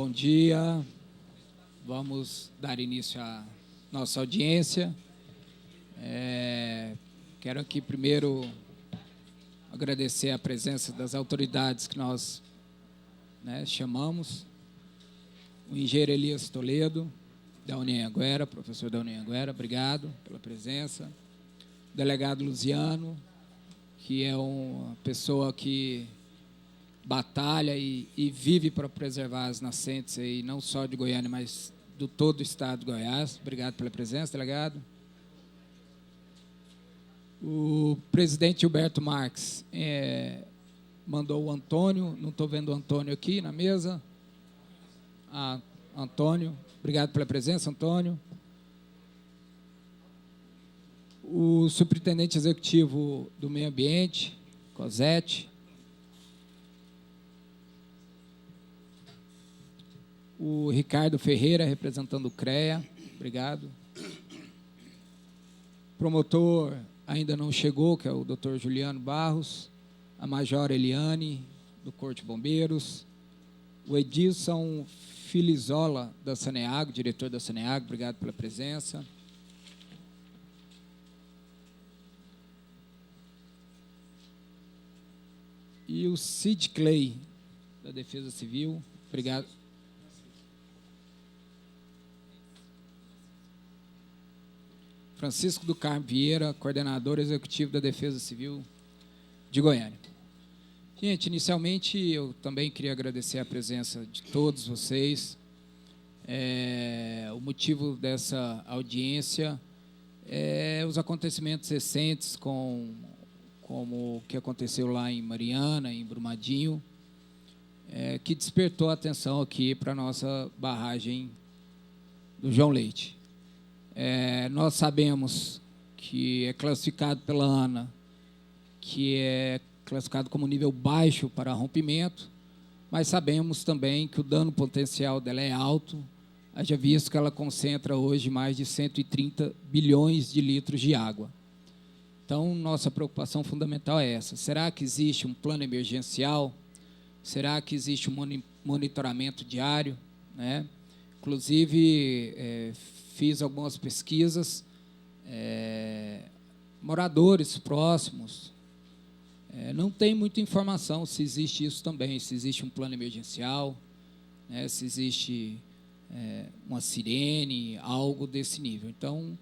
Bom dia. Vamos dar início à nossa audiência. Quero aqui primeiro agradecer a presença das autoridades que nós chamamos. O engenheiro Elias Toledo, da Unanhanguera, professor da Unanhanguera, obrigado pela presença. O delegado Luziano, que é uma pessoa que batalha e vive para preservar as nascentes, aí, não só de Goiânia, mas do todo o estado de Goiás. Obrigado pela presença, delegado. O presidente Gilberto Marques mandou o Antônio, não estou vendo o Antônio aqui na mesa. Antônio, obrigado pela presença, Antônio. O superintendente executivo do Meio Ambiente, Cosete. O Ricardo Ferreira, representando o CREA, obrigado. O promotor ainda não chegou, que é o doutor Juliano Barros. A major Eliane, do Corpo de Bombeiros. O Edilson Filizola, da Saneago, diretor da Saneago, obrigado pela presença. E o Cid Clay, da Defesa Civil, obrigado. Francisco do Carmo Vieira, coordenador executivo da Defesa Civil de Goiânia. Gente, inicialmente eu também queria agradecer a presença de todos vocês. O motivo dessa audiência é os acontecimentos recentes, como o que aconteceu lá em Mariana, em Brumadinho, que despertou a atenção aqui para a nossa barragem do João Leite. Nós sabemos que é classificado pela ANA, que é classificado como nível baixo para rompimento, mas sabemos também que o dano potencial dela é alto, haja visto que ela concentra hoje mais de 130 bilhões de litros de água. Então, nossa preocupação fundamental é essa. Será que existe um plano emergencial? Será que existe um monitoramento diário? Inclusive, fiz algumas pesquisas, moradores próximos, não tem muita informação se existe isso também, se existe um plano emergencial, se existe uma sirene, algo desse nível. Então,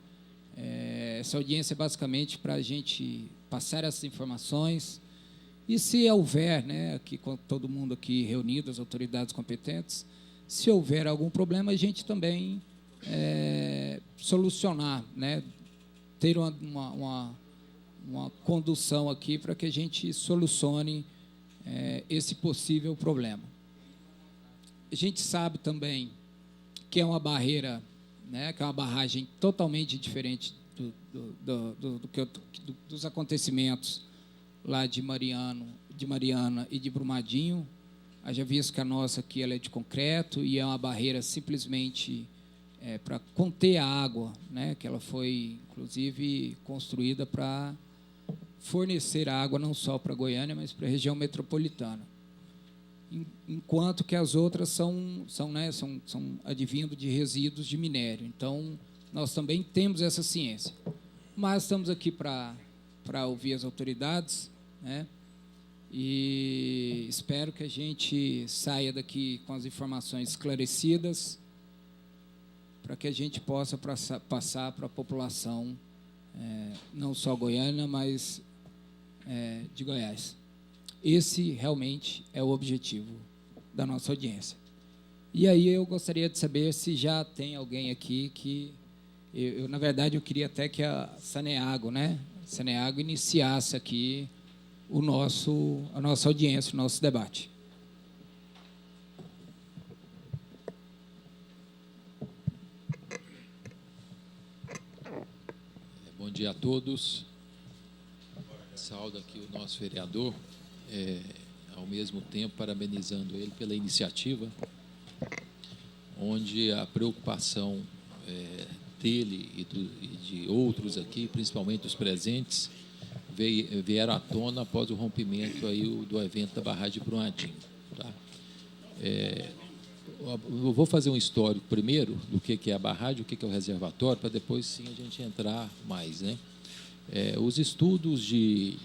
essa audiência é basicamente para a gente passar essas informações e, se houver, aqui com todo mundo aqui reunido, as autoridades competentes, se houver algum problema, a gente também solucionar, ter uma condução aqui para que a gente solucione esse possível problema. A gente sabe também que é uma barreira, que é uma barragem totalmente diferente dos acontecimentos lá de Mariana e de Brumadinho. Haja visto que a nossa aqui ela é de concreto e é uma barreira simplesmente para conter a água, que ela foi, inclusive, construída para fornecer água não só para Goiânia, mas para a região metropolitana. Enquanto que as outras são advindo de resíduos de minério. Então, nós também temos essa ciência. Mas estamos aqui para ouvir as autoridades, e espero que a gente saia daqui com as informações esclarecidas para que a gente possa passar para a população, não só goiana, mas de Goiás. Esse realmente é o objetivo da nossa audiência. E aí eu gostaria de saber se já tem alguém aqui que... na verdade, eu queria até que a Saneago, Saneago iniciasse aqui a nossa audiência, o nosso debate. Bom dia a todos. Saúdo aqui o nosso vereador, ao mesmo tempo parabenizando ele pela iniciativa, onde a preocupação dele e de outros aqui, principalmente os presentes, vieram à tona após o rompimento aí do evento da barragem de Brumadinho. Tá? eu vou fazer um histórico primeiro do que é a barragem, o que é o reservatório, para depois sim a gente entrar mais, né? Os estudos de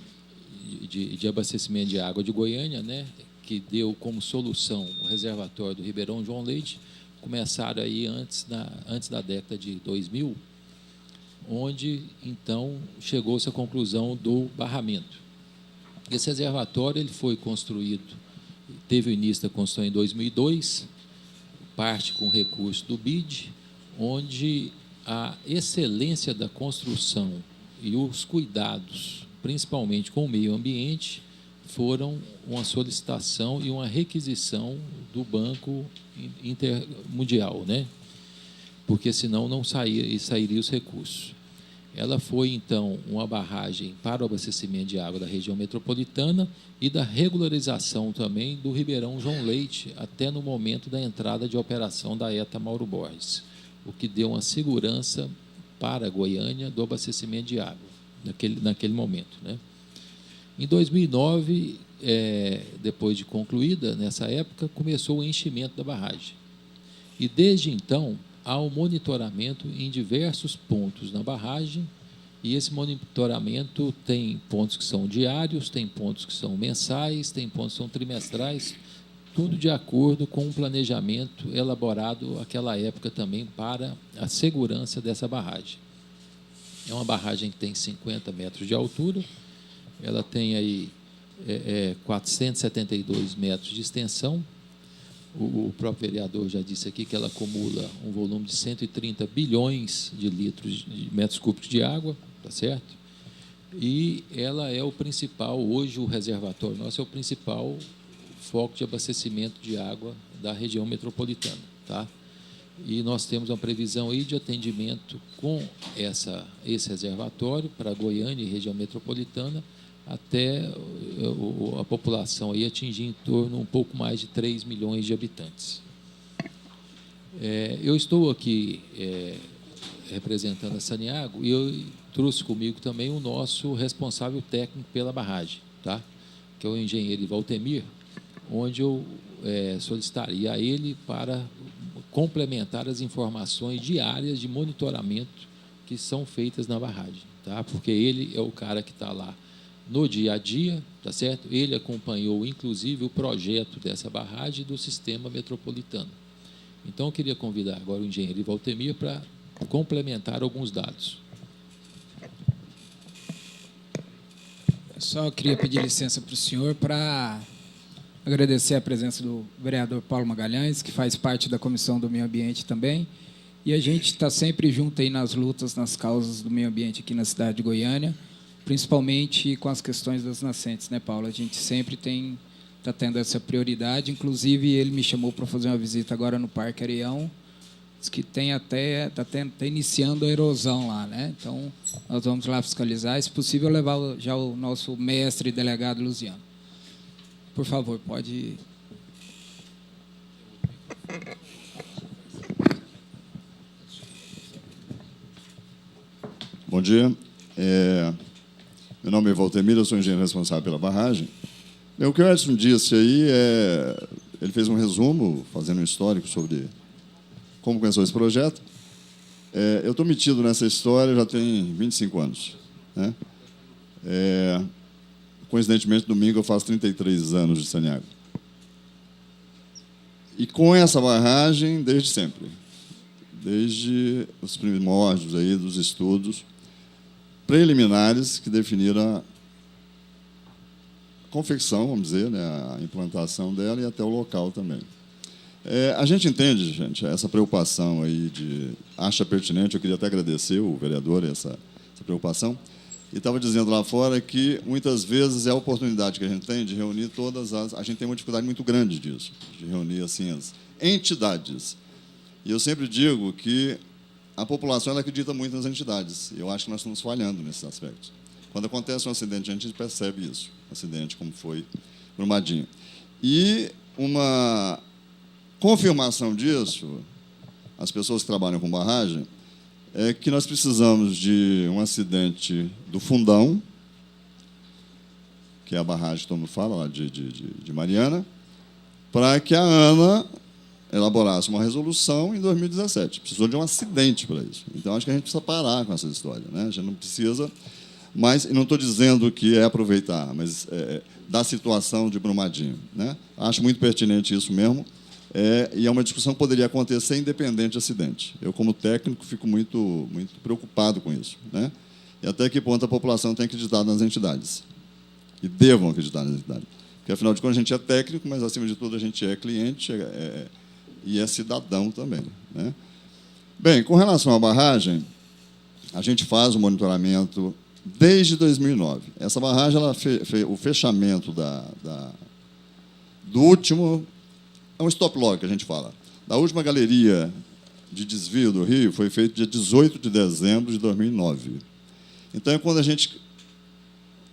abastecimento de água de Goiânia, né, que deu como solução o reservatório do Ribeirão João Leite, começaram aí antes da década de 2000, onde, então, chegou-se à conclusão do barramento. Esse reservatório ele foi construído, teve o início da construção em 2002, parte com recurso do BID, onde a excelência da construção e os cuidados, principalmente com o meio ambiente, foram uma solicitação e uma requisição do Banco Intermundial, né? Porque senão não sairia os recursos. Ela foi, então, uma barragem para o abastecimento de água da região metropolitana e da regularização também do Ribeirão João Leite, até no momento da entrada de operação da ETA Mauro Borges, o que deu uma segurança para a Goiânia do abastecimento de água, naquele momento, né? Em 2009, depois de concluída, nessa época, começou o enchimento da barragem. E, desde então, há um monitoramento em diversos pontos na barragem, e esse monitoramento tem pontos que são diários, tem pontos que são mensais, tem pontos que são trimestrais, tudo de acordo com um planejamento elaborado naquela época também para a segurança dessa barragem. É uma barragem que tem 50 metros de altura, ela tem aí 472 metros de extensão. O próprio vereador já disse aqui que ela acumula um volume de 130 bilhões de litros, de metros cúbicos de água, tá certo? E ela é o principal, hoje o reservatório nosso é o principal foco de abastecimento de água da região metropolitana, tá? E nós temos uma previsão aí de atendimento com esse reservatório para Goiânia e região metropolitana até a população aí atingir em torno um pouco mais de 3 milhões de habitantes. Eu estou aqui representando a Saniago e eu trouxe comigo também o nosso responsável técnico pela barragem, tá? Que é o engenheiro Valtemir, onde eu solicitaria a ele para complementar as informações diárias de monitoramento que são feitas na barragem, tá? Porque ele é o cara que está lá no dia a dia, tá certo? Ele acompanhou, inclusive, o projeto dessa barragem e do sistema metropolitano. Então, eu queria convidar agora o engenheiro Valtemir para complementar alguns dados. Eu só queria pedir licença para o senhor para agradecer a presença do vereador Paulo Magalhães, que faz parte da Comissão do Meio Ambiente também, e a gente está sempre junto aí nas lutas, nas causas do meio ambiente aqui na cidade de Goiânia, principalmente com as questões das nascentes, né, Paulo? A gente sempre está tendo essa prioridade, inclusive ele me chamou para fazer uma visita agora no Parque Areião, diz que está iniciando a erosão lá, né? Então, nós vamos lá fiscalizar, se possível levar já o nosso mestre delegado Luziano. Por favor, pode... Bom dia. Meu nome é Valtemir, eu sou engenheiro responsável pela barragem. O que o Edson disse aí, ele fez um resumo, fazendo um histórico sobre como começou esse projeto. Eu estou metido nessa história já tem 25 anos, né? Coincidentemente, domingo eu faço 33 anos de Saniago. E com essa barragem, desde sempre. Desde os primórdios aí dos estudos preliminares que definiram a confecção, vamos dizer, né, a implantação dela e até o local também. A gente entende, gente, essa preocupação aí acha pertinente, eu queria até agradecer o vereador essa preocupação, e estava dizendo lá fora que muitas vezes é a oportunidade que a gente tem de reunir a gente tem uma dificuldade muito grande disso, de reunir assim as entidades. E eu sempre digo que a população ela acredita muito nas entidades. E eu acho que nós estamos falhando nesses aspectos. Quando acontece um acidente, a gente percebe isso. Um acidente como foi Brumadinho. E uma confirmação disso, as pessoas que trabalham com barragem, é que nós precisamos de um acidente do Fundão, que é a barragem que todo mundo fala, lá de Mariana, para que a ANA elaborasse uma resolução em 2017. Precisou de um acidente para isso. Então, acho que a gente precisa parar com essa história, né? A gente não precisa... Mas, e não estou dizendo que é aproveitar, mas da situação de Brumadinho, né? Acho muito pertinente isso mesmo, e é uma discussão que poderia acontecer independente de acidente. Eu, como técnico, fico muito preocupado com isso, né? E até que ponto a população tem que acreditar nas entidades. E devam acreditar nas entidades. Porque, afinal de contas, a gente é técnico, mas, acima de tudo, a gente é cliente e é cidadão também, né? Bem, com relação à barragem, a gente faz o monitoramento desde 2009. Essa barragem, o fechamento do último... É um stop log que a gente fala. Da última galeria de desvio do rio foi feito dia 18 de dezembro de 2009. Então, é quando a gente,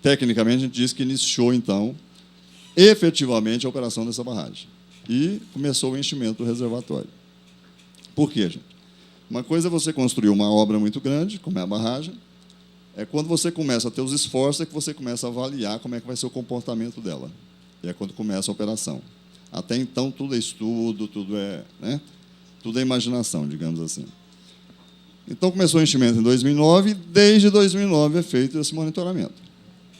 tecnicamente, a gente diz que iniciou, então, efetivamente, a operação dessa barragem. E começou o enchimento do reservatório. Por quê, gente? Uma coisa é você construir uma obra muito grande, como é a barragem. É quando você começa a ter os esforços, é que você começa a avaliar como é que vai ser o comportamento dela. E é quando começa a operação. Até então, tudo é estudo, tudo é imaginação, digamos assim. Então, começou o enchimento em 2009, e desde 2009 é feito esse monitoramento.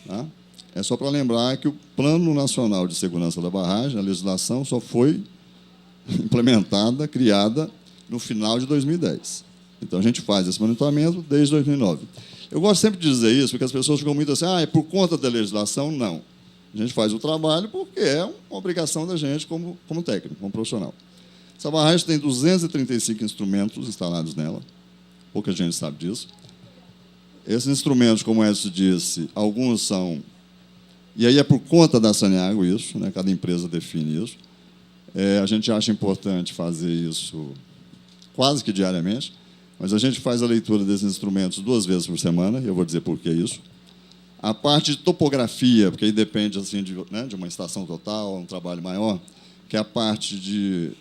Tá? É só para lembrar que o Plano Nacional de Segurança da Barragem, a legislação, só foi implementada, criada, no final de 2010. Então, a gente faz esse monitoramento desde 2009. Eu gosto sempre de dizer isso, porque as pessoas ficam muito assim, é por conta da legislação? Não. A gente faz o trabalho porque é uma obrigação da gente como técnico, como profissional. Essa barragem tem 235 instrumentos instalados nela, pouca gente sabe disso. Esses instrumentos, como o Edson disse, alguns são... E aí é por conta da Saneago isso, né? Cada empresa define isso. A gente acha importante fazer isso quase que diariamente, mas a gente faz a leitura desses instrumentos 2 vezes por semana, e eu vou dizer por que isso. A parte de topografia, porque aí depende assim, de uma estação total, um trabalho maior, que é a parte de...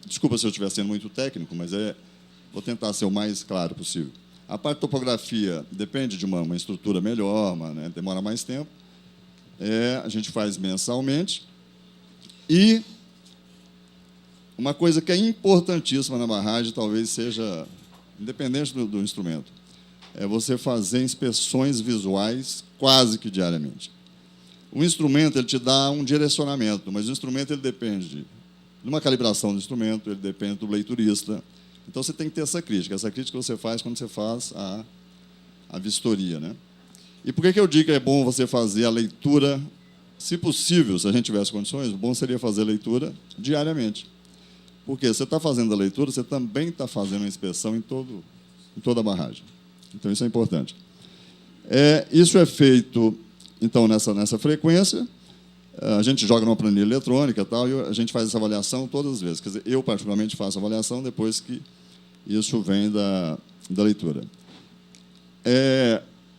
Desculpa se eu estiver sendo muito técnico, mas vou tentar ser o mais claro possível. A parte de topografia depende de uma estrutura melhor, demora mais tempo. A gente faz mensalmente. E uma coisa que é importantíssima na barragem, talvez seja, independente do instrumento, é você fazer inspeções visuais quase que diariamente. O instrumento ele te dá um direcionamento, mas o instrumento ele depende de uma calibração do instrumento, ele depende do leiturista. Então, você tem que ter essa crítica. Essa crítica você faz quando você faz a vistoria, né? E por que eu digo que é bom você fazer a leitura, se possível, se a gente tivesse condições, o bom seria fazer a leitura diariamente. Porque você está fazendo a leitura, você também está fazendo a inspeção em toda a barragem. Então, isso é importante. Isso é feito, então, nessa frequência. A gente joga numa planilha eletrônica e tal, e a gente faz essa avaliação todas as vezes. Quer dizer, eu, particularmente, faço a avaliação depois que isso vem da leitura.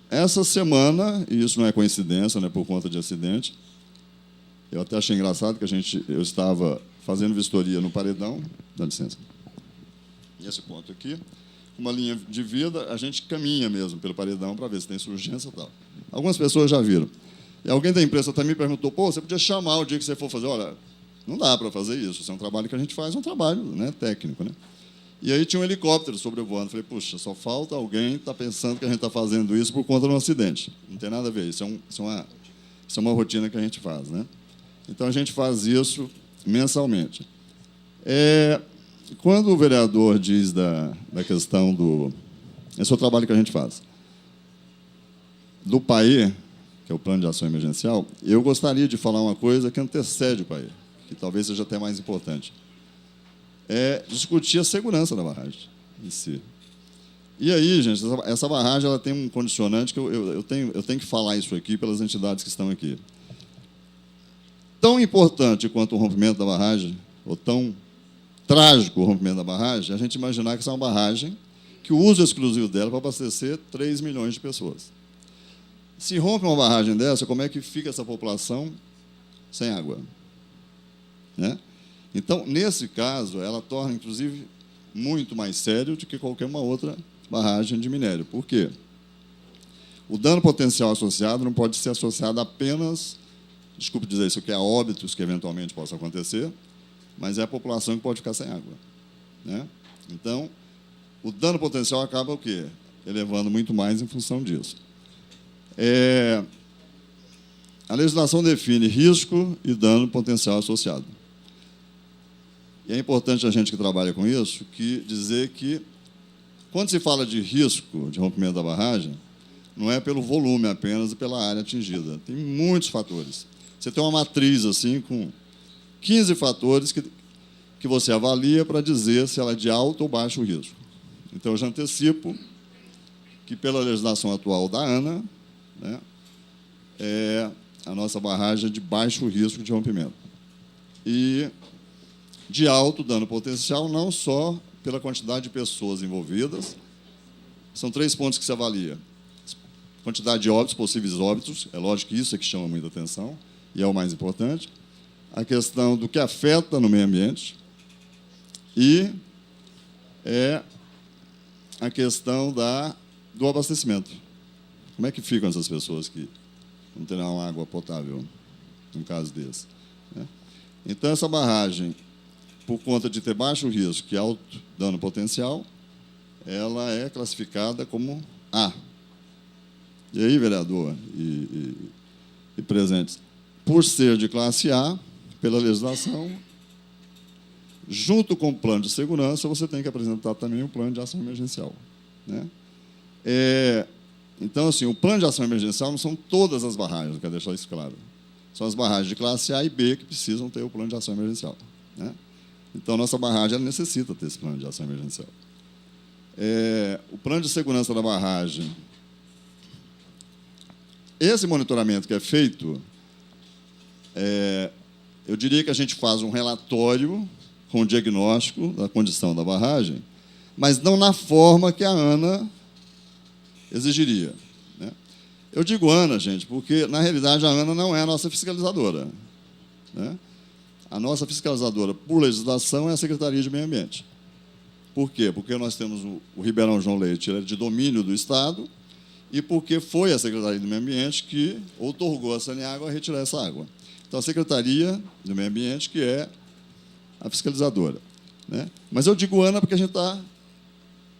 Essa semana, e isso não é coincidência, não é por conta de acidente, eu até achei engraçado que eu estava fazendo vistoria no paredão, dá licença, nesse ponto aqui, uma linha de vida, a gente caminha mesmo pelo paredão para ver se tem surgência e tal. Algumas pessoas já viram. E alguém da imprensa também perguntou, você podia chamar o dia que você for fazer? Olha, não dá para fazer isso, isso é um trabalho que a gente faz, um trabalho técnico, né? E aí tinha um helicóptero sobrevoando. Falei, puxa, só falta alguém estar pensando que a gente está fazendo isso por conta de um acidente. Não tem nada a ver, isso é uma rotina que a gente faz, né? Então, a gente faz isso mensalmente. Quando o vereador diz da questão do... Esse é o trabalho que a gente faz. Do PAE, que é o Plano de Ação Emergencial, eu gostaria de falar uma coisa que antecede o PAE, que talvez seja até mais importante. Discutir a segurança da barragem em si. E aí, gente, essa barragem ela tem um condicionante que eu tenho que falar isso aqui pelas entidades que estão aqui. Tão importante quanto o rompimento da barragem, ou tão trágico o rompimento da barragem, a gente imaginar que essa é uma barragem que o uso exclusivo dela é para abastecer 3 milhões de pessoas. Se rompe uma barragem dessa, como é que fica essa população sem água? Né? Então, nesse caso, ela torna, inclusive, muito mais sério do que qualquer uma outra barragem de minério. Por quê? O dano potencial associado não pode ser associado apenas, desculpe dizer isso, que a óbitos que eventualmente possa acontecer, mas é a população que pode ficar sem água, né? Então, o dano potencial acaba o quê? Elevando muito mais em função disso. A legislação define risco e dano potencial associado. E é importante a gente que trabalha com isso dizer que, quando se fala de risco de rompimento da barragem, não é pelo volume apenas e pela área atingida. Tem muitos fatores. Você tem uma matriz assim com 15 fatores que você avalia para dizer se ela é de alto ou baixo risco. Então, eu já antecipo que, pela legislação atual da ANA, né, a nossa barragem é de baixo risco de rompimento. E de alto dano potencial, não só pela quantidade de pessoas envolvidas. São 3 pontos que se avalia. Quantidade de óbitos, possíveis óbitos, é lógico que isso é que chama muita atenção, e é o mais importante. A questão do que afeta no meio ambiente e a questão do abastecimento. Como é que ficam essas pessoas que não terão água potável, num caso desse, né? Então, essa barragem, por conta de ter baixo risco e alto dano potencial, ela é classificada como A. E aí, vereador e presentes, por ser de classe A, pela legislação, junto com o plano de segurança, você tem que apresentar também o plano de ação emergencial, né? Então, assim, o plano de ação emergencial não são todas as barragens, eu quero deixar isso claro. São as barragens de classe A e B que precisam ter o plano de ação emergencial, né? Então, nossa barragem ela necessita ter esse plano de ação emergencial. O plano de segurança da barragem, esse monitoramento que é feito, eu diria que a gente faz um relatório com o diagnóstico da condição da barragem, mas não na forma que a ANA exigiria, né? Eu digo ANA, gente, porque, na realidade, a ANA não é a nossa fiscalizadora, né? A nossa fiscalizadora, por legislação, é a Secretaria de Meio Ambiente. Por quê? Porque nós temos o Ribeirão João Leite, ele é de domínio do Estado, e porque foi a Secretaria do Meio Ambiente que outorgou a Saneágua a retirar essa água. Então, a Secretaria do Meio Ambiente que é a fiscalizadora, né? Mas eu digo ANA porque a gente está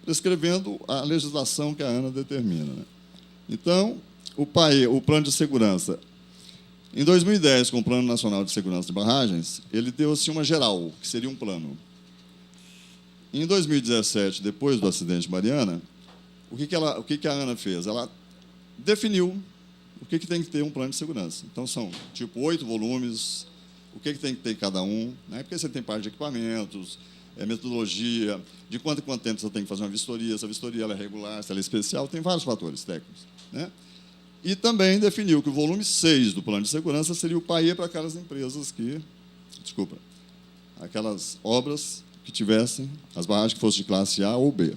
prescrevendo a legislação que a ANA determina, né? Então, o Plano de Segurança, em 2010, com o Plano Nacional de Segurança de Barragens, ele deu assim, uma geral, que seria um plano. Em 2017, depois do acidente de Mariana, o que a ANA fez? Ela definiu o que tem que ter um plano de segurança. Então, são, tipo, 8 volumes, o que tem que ter cada um, né? Porque você tem parte de equipamentos, metodologia, de quanto em quanto tempo você tem que fazer uma vistoria, se a vistoria ela é regular, se ela é especial, tem vários fatores técnicos, né? E também definiu que o volume 6 do plano de segurança seria o PAE para aquelas empresas aquelas obras que tivessem as barragens que fossem de classe A ou B.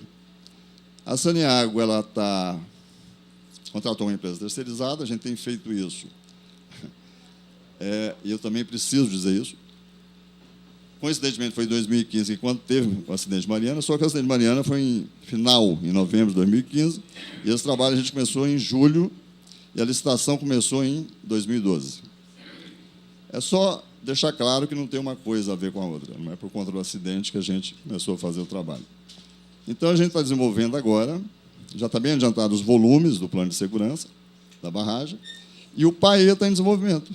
A Saneágua, ela contratou uma empresa terceirizada, a gente tem feito isso. E eu também preciso dizer isso. Coincidentemente, foi em 2015, quando teve o acidente de Mariana, só que o acidente de Mariana foi em novembro de 2015, e esse trabalho a gente começou em julho, e a licitação começou em 2012. É só deixar claro que não tem uma coisa a ver com a outra, não é por conta do acidente que a gente começou a fazer o trabalho. Então, a gente está desenvolvendo agora, já está bem adiantado os volumes do plano de segurança da barragem, e o PAE está em desenvolvimento,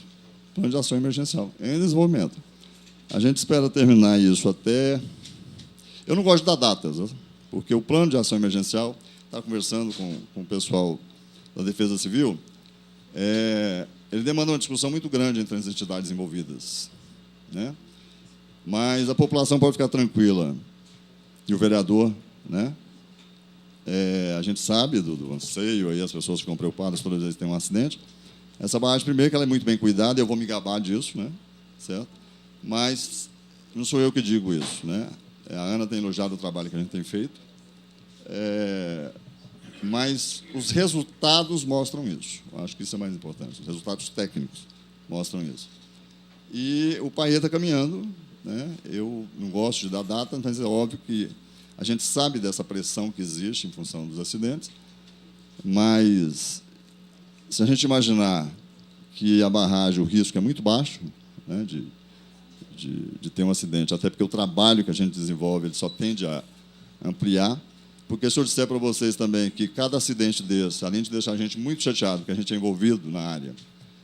plano de ação emergencial, em desenvolvimento. A gente espera terminar isso até... Eu não gosto de dar datas, porque o plano de ação emergencial, está conversando com o pessoal da Defesa Civil, ele demanda uma discussão muito grande entre as entidades envolvidas, né? Mas a população pode ficar tranquila, e o vereador, né? A gente sabe do anseio, aí as pessoas ficam preocupadas todas as vezes que tem um acidente. Essa barragem, primeiro, que ela é muito bem cuidada, eu vou me gabar disso, né? Certo? Mas não sou eu que digo isso, né? A ANA tem elogiado o trabalho que a gente tem feito, mas os resultados mostram isso. Eu acho que isso é mais importante. Os resultados técnicos mostram isso. E o PAE está caminhando, né? Eu não gosto de dar data, mas é óbvio que a gente sabe dessa pressão que existe em função dos acidentes, mas se a gente imaginar que a barragem, o risco é muito baixo, né, de de ter um acidente, até porque o trabalho que a gente desenvolve ele só tende a ampliar. Porque se eu disser para vocês também que cada acidente desse, além de deixar a gente muito chateado, porque a gente é envolvido na área,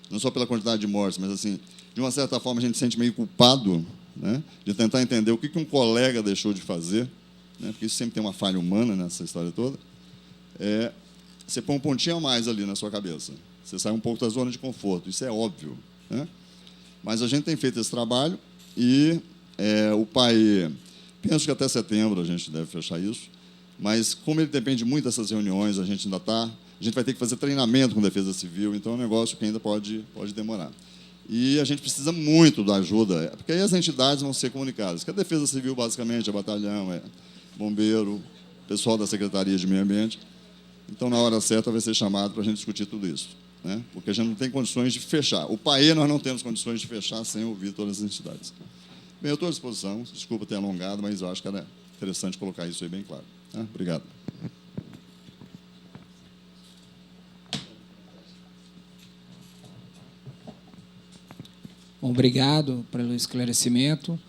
não só pela quantidade de mortes, mas, assim, de uma certa forma, a gente se sente meio culpado, né, de tentar entender o que um colega deixou de fazer, né, porque isso sempre tem uma falha humana nessa história toda. Você põe um pontinho a mais ali na sua cabeça. Você sai um pouco da zona de conforto, isso é óbvio, né? Mas a gente tem feito esse trabalho e o PAE, penso que até setembro a gente deve fechar isso, mas como ele depende muito dessas reuniões, a gente vai ter que fazer treinamento com Defesa Civil, então é um negócio que ainda pode demorar. E a gente precisa muito da ajuda, porque aí as entidades vão ser comunicadas, que a Defesa Civil, basicamente, é batalhão, é bombeiro, pessoal da Secretaria de Meio Ambiente. Então, na hora certa, vai ser chamado para a gente discutir tudo isso, né? Porque a gente não tem condições de fechar. O PAE nós não temos condições de fechar sem ouvir todas as entidades. Bem, eu estou à disposição, desculpa ter alongado, mas eu acho que era interessante colocar isso aí bem claro. Obrigado. Bom, obrigado pelo esclarecimento.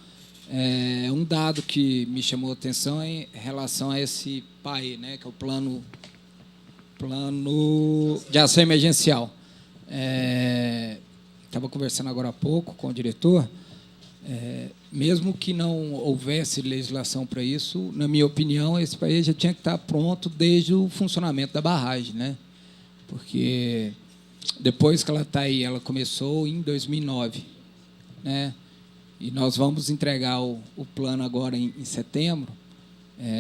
Um dado que me chamou a atenção é em relação a esse PAE, né, que é o Plano de Ação Emergencial. Estava conversando agora há pouco com o diretor. Mesmo que não houvesse legislação para isso, na minha opinião, esse país já tinha que estar pronto desde o funcionamento da barragem, né? Porque depois que ela está aí, ela começou em 2009, né? E nós vamos entregar o plano agora em setembro.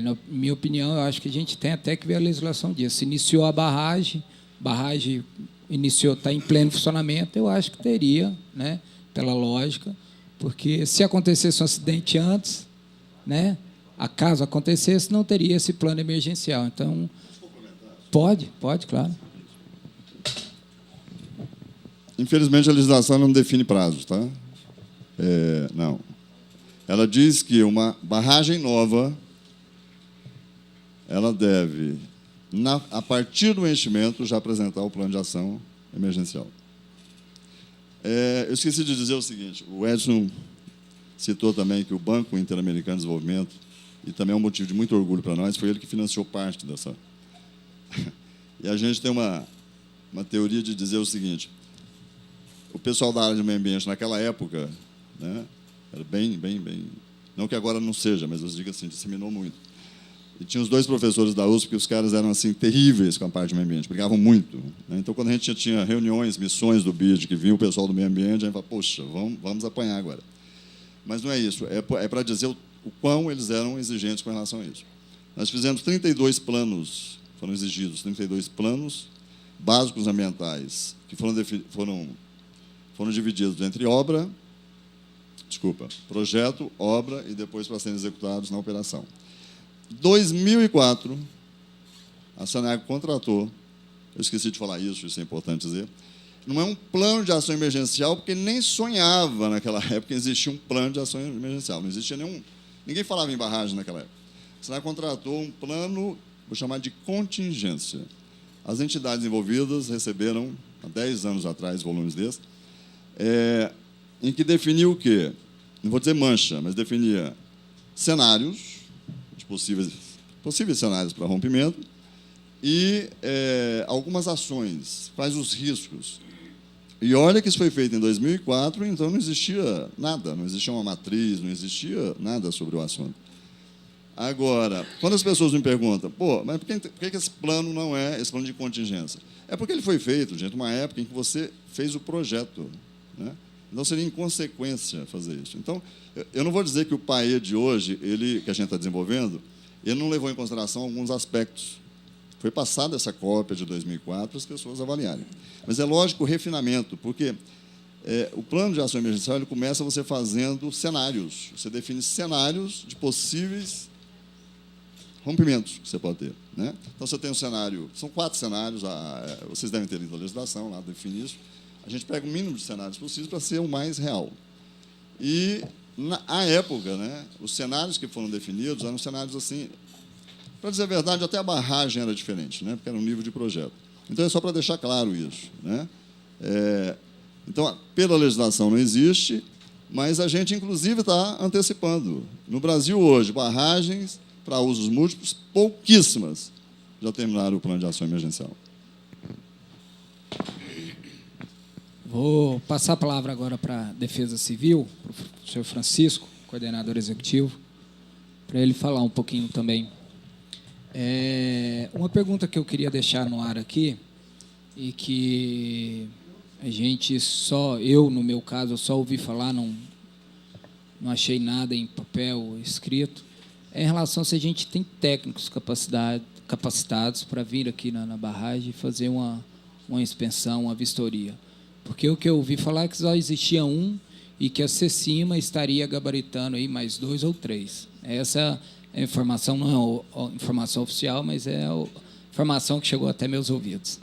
Na minha opinião, eu acho que a gente tem até que ver a legislação disso. Iniciou a barragem está em pleno funcionamento, eu acho que teria, né? Pela lógica. Porque se acontecesse um acidente antes, né, acaso acontecesse, não teria esse plano emergencial. Então, pode, claro. Infelizmente, a legislação não define prazos, tá? Não. Ela diz que uma barragem nova, ela deve, a partir do enchimento, já apresentar o plano de ação emergencial. Eu esqueci de dizer o seguinte, o Edson citou também que o Banco Interamericano de Desenvolvimento, e também é um motivo de muito orgulho para nós, foi ele que financiou parte dessa. E a gente tem uma teoria de dizer o seguinte, o pessoal da área de meio ambiente, naquela época, né, era bem, não que agora não seja, mas eu digo assim, disseminou muito. E tinha os dois professores da USP, que os caras eram assim terríveis com a parte do meio ambiente, brigavam muito, né? Então, quando a gente tinha reuniões, missões do BID, que vinha o pessoal do meio ambiente, a gente falava, poxa, vamos apanhar agora. Mas não é isso, é para dizer o quão eles eram exigentes com relação a isso. Nós fizemos 32 planos, foram exigidos 32 planos básicos ambientais, que foram divididos entre projeto, obra e depois para serem executados na operação. 2004, a Saneago contratou, eu esqueci de falar isso é importante dizer, não é um plano de ação emergencial, porque nem sonhava naquela época existia um plano de ação emergencial, não existia nenhum, ninguém falava em barragem naquela época. A Saneago contratou um plano, vou chamar de contingência. As entidades envolvidas receberam, há 10 anos atrás, volumes desses, em que definiu o quê? Não vou dizer mancha, mas definia cenários, possíveis cenários para rompimento e algumas ações, quais os riscos. E olha que isso foi feito em 2004, então não existia nada, não existia uma matriz, não existia nada sobre o assunto. Agora, quando as pessoas me perguntam, mas por que esse plano não é esse plano de contingência? É porque ele foi feito, gente, numa época em que você fez o projeto, né? Então, seria inconsequência fazer isso. Então, eu não vou dizer que o PAE de hoje, que a gente está desenvolvendo, ele não levou em consideração alguns aspectos. Foi passada essa cópia de 2004 para as pessoas avaliarem. Mas é lógico o refinamento, porque o plano de ação emergencial ele começa você fazendo cenários. Você define cenários de possíveis rompimentos que você pode ter, né? Então, você tem um cenário, são 4 cenários, vocês devem ter lido a legislação, lá define isso. A gente pega o mínimo de cenários possíveis para ser o mais real. E, na época, né, os cenários que foram definidos eram cenários assim, para dizer a verdade, até a barragem era diferente, né, porque era um nível de projeto. Então, é só para deixar claro isso, né? Então, pela legislação não existe, Mas a gente, inclusive, está antecipando. No Brasil, hoje, barragens para usos múltiplos, pouquíssimas já terminaram o plano de ação emergencial. Vou passar a palavra agora para a Defesa Civil, para o senhor Francisco, coordenador executivo, para ele falar um pouquinho também. Uma pergunta que eu queria deixar no ar aqui, e que a gente eu, no meu caso, só ouvi falar, não achei nada em papel escrito, é em relação se a gente tem técnicos capacitados para vir aqui na barragem e fazer uma inspeção, uma vistoria. Porque o que eu ouvi falar é que só existia um e que a CECIMA estaria gabaritando aí mais 2 ou 3. Essa é a informação, não é a informação oficial, mas é a informação que chegou até meus ouvidos.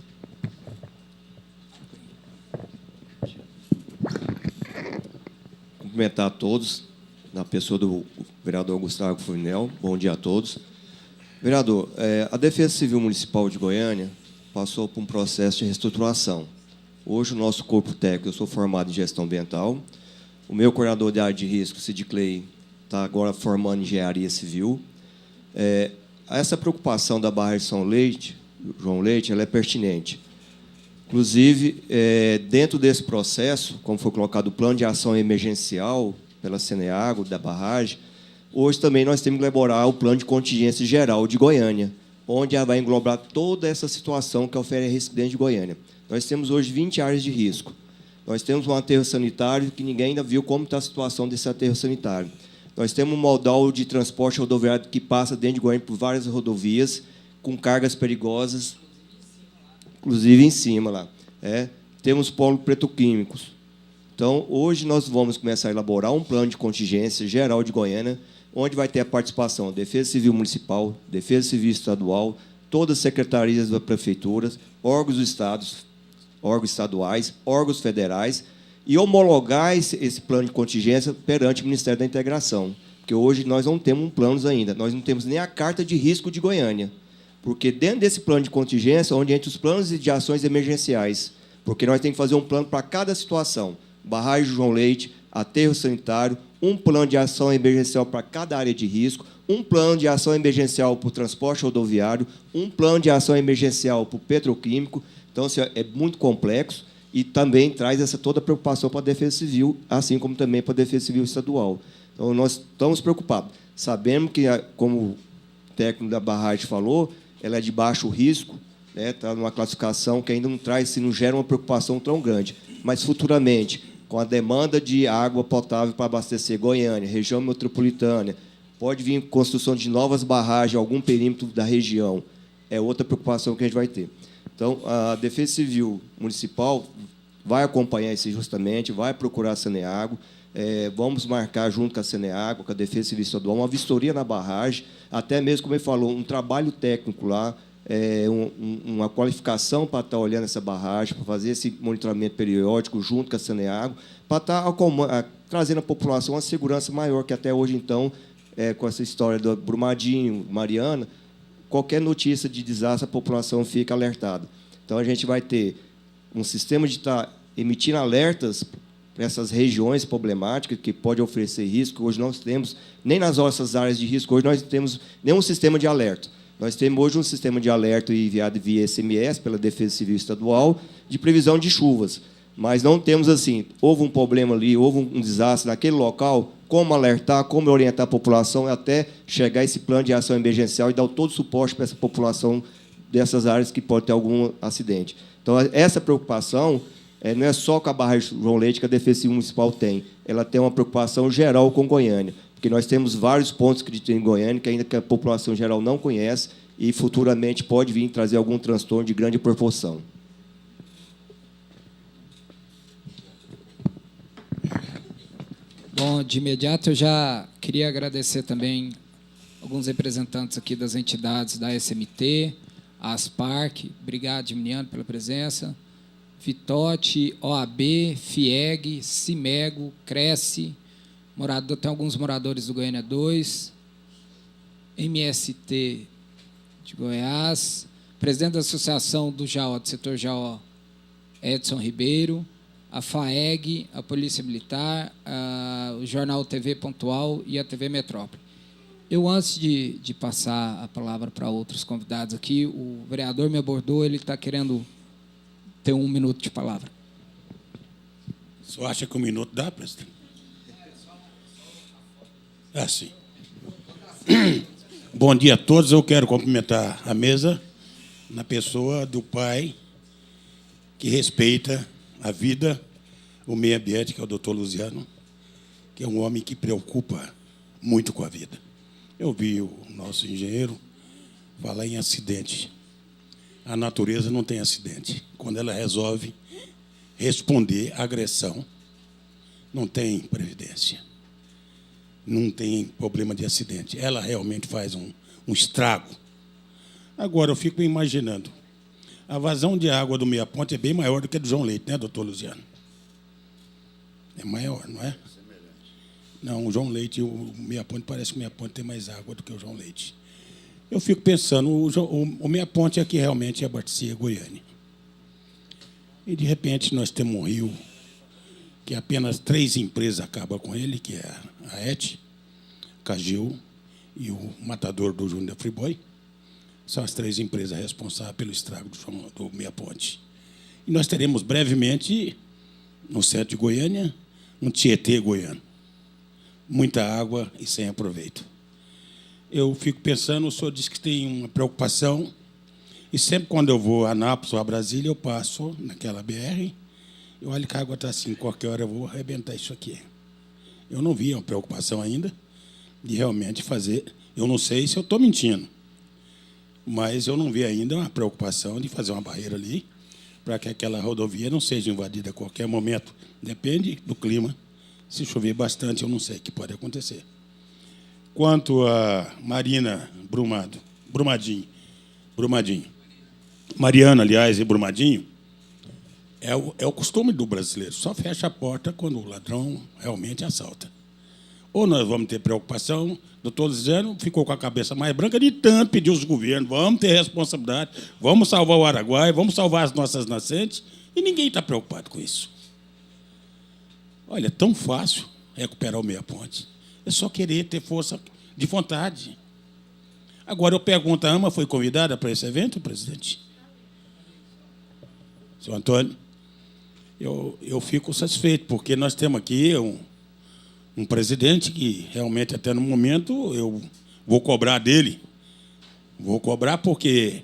Cumprimentar a todos, na pessoa do vereador Gustavo Furinel. Bom dia a todos. Vereador, a Defesa Civil Municipal de Goiânia passou por um processo de reestruturação. Hoje, o nosso corpo técnico, eu sou formado em gestão ambiental, o meu coordenador de área de risco, Sid Clay, está agora formando em engenharia civil. Essa preocupação da barragem João Leite, ela é pertinente. Inclusive, dentro desse processo, como foi colocado o plano de ação emergencial pela Ceneago, da barragem, hoje também nós temos que elaborar o plano de contingência geral de Goiânia, onde vai englobar toda essa situação que oferece risco dentro de Goiânia. Nós temos hoje 20 áreas de risco. Nós temos um aterro sanitário que ninguém ainda viu como está a situação desse aterro sanitário. Nós temos um modal de transporte rodoviário que passa dentro de Goiânia por várias rodovias, com cargas perigosas, inclusive em cima lá. Temos polos petroquímicos. Então, hoje nós vamos começar a elaborar um plano de contingência geral de Goiânia, onde vai ter a participação da Defesa Civil Municipal, Defesa Civil Estadual, todas as secretarias das prefeituras, órgãos dos estados, órgãos estaduais, órgãos federais, e homologar esse plano de contingência perante o Ministério da Integração. Porque hoje nós não temos um plano ainda, nós não temos nem a carta de risco de Goiânia. Porque dentro desse plano de contingência, onde entra os planos de ações emergenciais, porque nós temos que fazer um plano para cada situação. Barragem João Leite, aterro sanitário, um plano de ação emergencial para cada área de risco, um plano de ação emergencial para o transporte rodoviário, um plano de ação emergencial para o petroquímico. Então, assim, é muito complexo e também traz toda a preocupação para a Defesa Civil, assim como também para a Defesa Civil Estadual. Então, nós estamos preocupados. Sabemos que, como o técnico da barragem falou, ela é de baixo risco, está numa classificação que ainda não gera uma preocupação tão grande. Mas, futuramente, com a demanda de água potável para abastecer Goiânia, região metropolitana, pode vir construção de novas barragens, algum perímetro da região. É outra preocupação que a gente vai ter. Então, a Defesa Civil Municipal vai acompanhar isso justamente, vai procurar a Ceneago, vamos marcar, junto com a Ceneago, com a Defesa Civil Estadual, uma vistoria na barragem, até mesmo, como ele falou, um trabalho técnico lá, uma qualificação para estar olhando essa barragem, para fazer esse monitoramento periódico junto com a Ceneago, para estar trazendo à população uma segurança maior, que até hoje, então, com essa história do Brumadinho, Mariana, qualquer notícia de desastre, a população fica alertada. Então, a gente vai ter um sistema de estar emitindo alertas para essas regiões problemáticas que pode oferecer risco. Hoje nós temos, nem nas nossas áreas de risco, hoje nós não temos nenhum sistema de alerta. Nós temos hoje um sistema de alerta enviado via SMS pela Defesa Civil Estadual de previsão de chuvas. Mas não temos assim, houve um problema ali, houve um desastre naquele local, como alertar, como orientar a população até chegar a esse plano de ação emergencial e dar todo o suporte para essa população dessas áreas que pode ter algum acidente. Então, essa preocupação não é só com a barragem João Leite que a Defesa Civil Municipal tem, ela tem uma preocupação geral com Goiânia, porque nós temos vários pontos que tem em Goiânia que ainda que a população geral não conhece e futuramente pode vir trazer algum transtorno de grande proporção. Bom, de imediato eu já queria agradecer também alguns representantes aqui das entidades da SMT, a Asparc, obrigado, Diminiano, pela presença, Vitote, OAB, FIEG, Cimego, Cresce, tem alguns moradores do Goiânia 2, MST de Goiás, presidente da Associação do Jaó, do setor Jaó, Edson Ribeiro, a FAEG, a Polícia Militar, o Jornal TV Pontual e a TV Metrópole. Eu, antes de passar a palavra para outros convidados aqui, o vereador me abordou, ele está querendo ter 1 minuto de palavra. O senhor acha que 1 minuto dá, presidente? É sim. Bom dia a todos. Eu quero cumprimentar a mesa na pessoa do pai que respeita a vida, o meio ambiente, que é o doutor Luziano, que é um homem que preocupa muito com a vida. Eu vi o nosso engenheiro falar em acidente. A natureza não tem acidente. Quando ela resolve responder à agressão, não tem previdência. Não tem problema de acidente. Ela realmente faz um estrago. Agora, eu fico imaginando, a vazão de água do Meia Ponte é bem maior do que a do João Leite, né, doutor Luziano? É maior, não é? Não, o João Leite e o Meia Ponte, parece que o Meia Ponte tem mais água do que o João Leite. Eu fico pensando, o Meia Ponte aqui realmente abastecia Goiânia. E, de repente, nós temos um rio que apenas 3 empresas acabam com ele, que é a ET, Cagil e o matador do Júnior Friboi. São as 3 empresas responsáveis pelo estrago do Meia Ponte. E nós teremos brevemente, no centro de Goiânia, um Tietê goiano. Muita água e sem aproveito. Eu fico pensando, o senhor disse que tem uma preocupação, e sempre quando eu vou a Anápolis ou a Brasília, eu passo naquela BR, e olho que a água está assim, qualquer hora eu vou arrebentar isso aqui. Eu não vi uma preocupação ainda de realmente fazer. Eu não sei se eu estou mentindo, mas eu não vi ainda uma preocupação de fazer uma barreira ali para que aquela rodovia não seja invadida a qualquer momento. Depende do clima. Se chover bastante, eu não sei o que pode acontecer. Quanto a Marina Brumadinho, Mariana, aliás, e Brumadinho, é o costume do brasileiro. Só fecha a porta quando o ladrão realmente assalta. Ou nós vamos ter preocupação, doutor Luziano ficou com a cabeça mais branca de tanto pedir aos governos, vamos ter responsabilidade, vamos salvar o Araguaia, vamos salvar as nossas nascentes, e ninguém está preocupado com isso. Olha, é tão fácil recuperar o Meia Ponte. É só querer ter força de vontade. Agora, eu pergunto, a AMA foi convidada para esse evento, presidente? Senhor Antônio, eu fico satisfeito, porque nós temos aqui um presidente que, realmente, até no momento, eu vou cobrar dele. Vou cobrar porque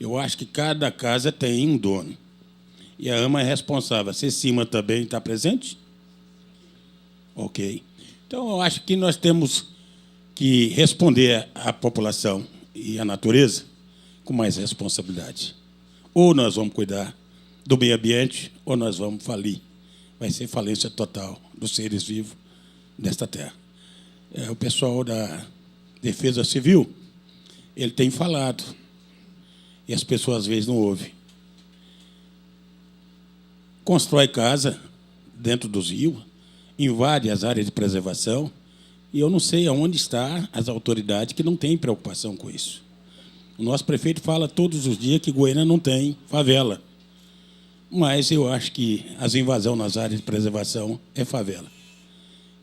eu acho que cada casa tem um dono. E a AMA é responsável. Você, Cima, também está presente? Ok. Então, eu acho que nós temos que responder à população e à natureza com mais responsabilidade. Ou nós vamos cuidar do meio ambiente, ou nós vamos falir. Vai ser falência total dos seres vivos desta terra. O pessoal da Defesa Civil, ele tem falado, e as pessoas às vezes não ouvem. Constrói casa dentro dos rios, invade as áreas de preservação, e eu não sei aonde estão as autoridades que não têm preocupação com isso. O nosso prefeito fala todos os dias que Goiânia não tem favela, mas eu acho que as invasões nas áreas de preservação é favela.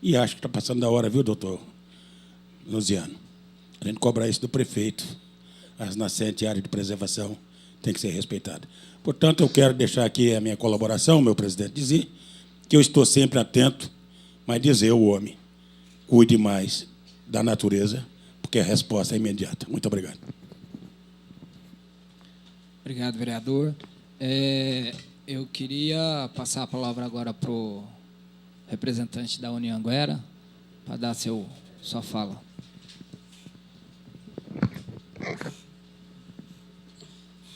E acho que está passando da hora, viu, doutor Luziano? A gente cobrar isso do prefeito. As nascentes e áreas de preservação têm que ser respeitadas. Portanto, eu quero deixar aqui a minha colaboração, meu presidente, dizer que eu estou sempre atento, mas dizer ao homem, cuide mais da natureza, porque a resposta é imediata. Muito obrigado. Obrigado, vereador. Eu queria passar a palavra agora para o representante da União Anguera, para dar sua fala.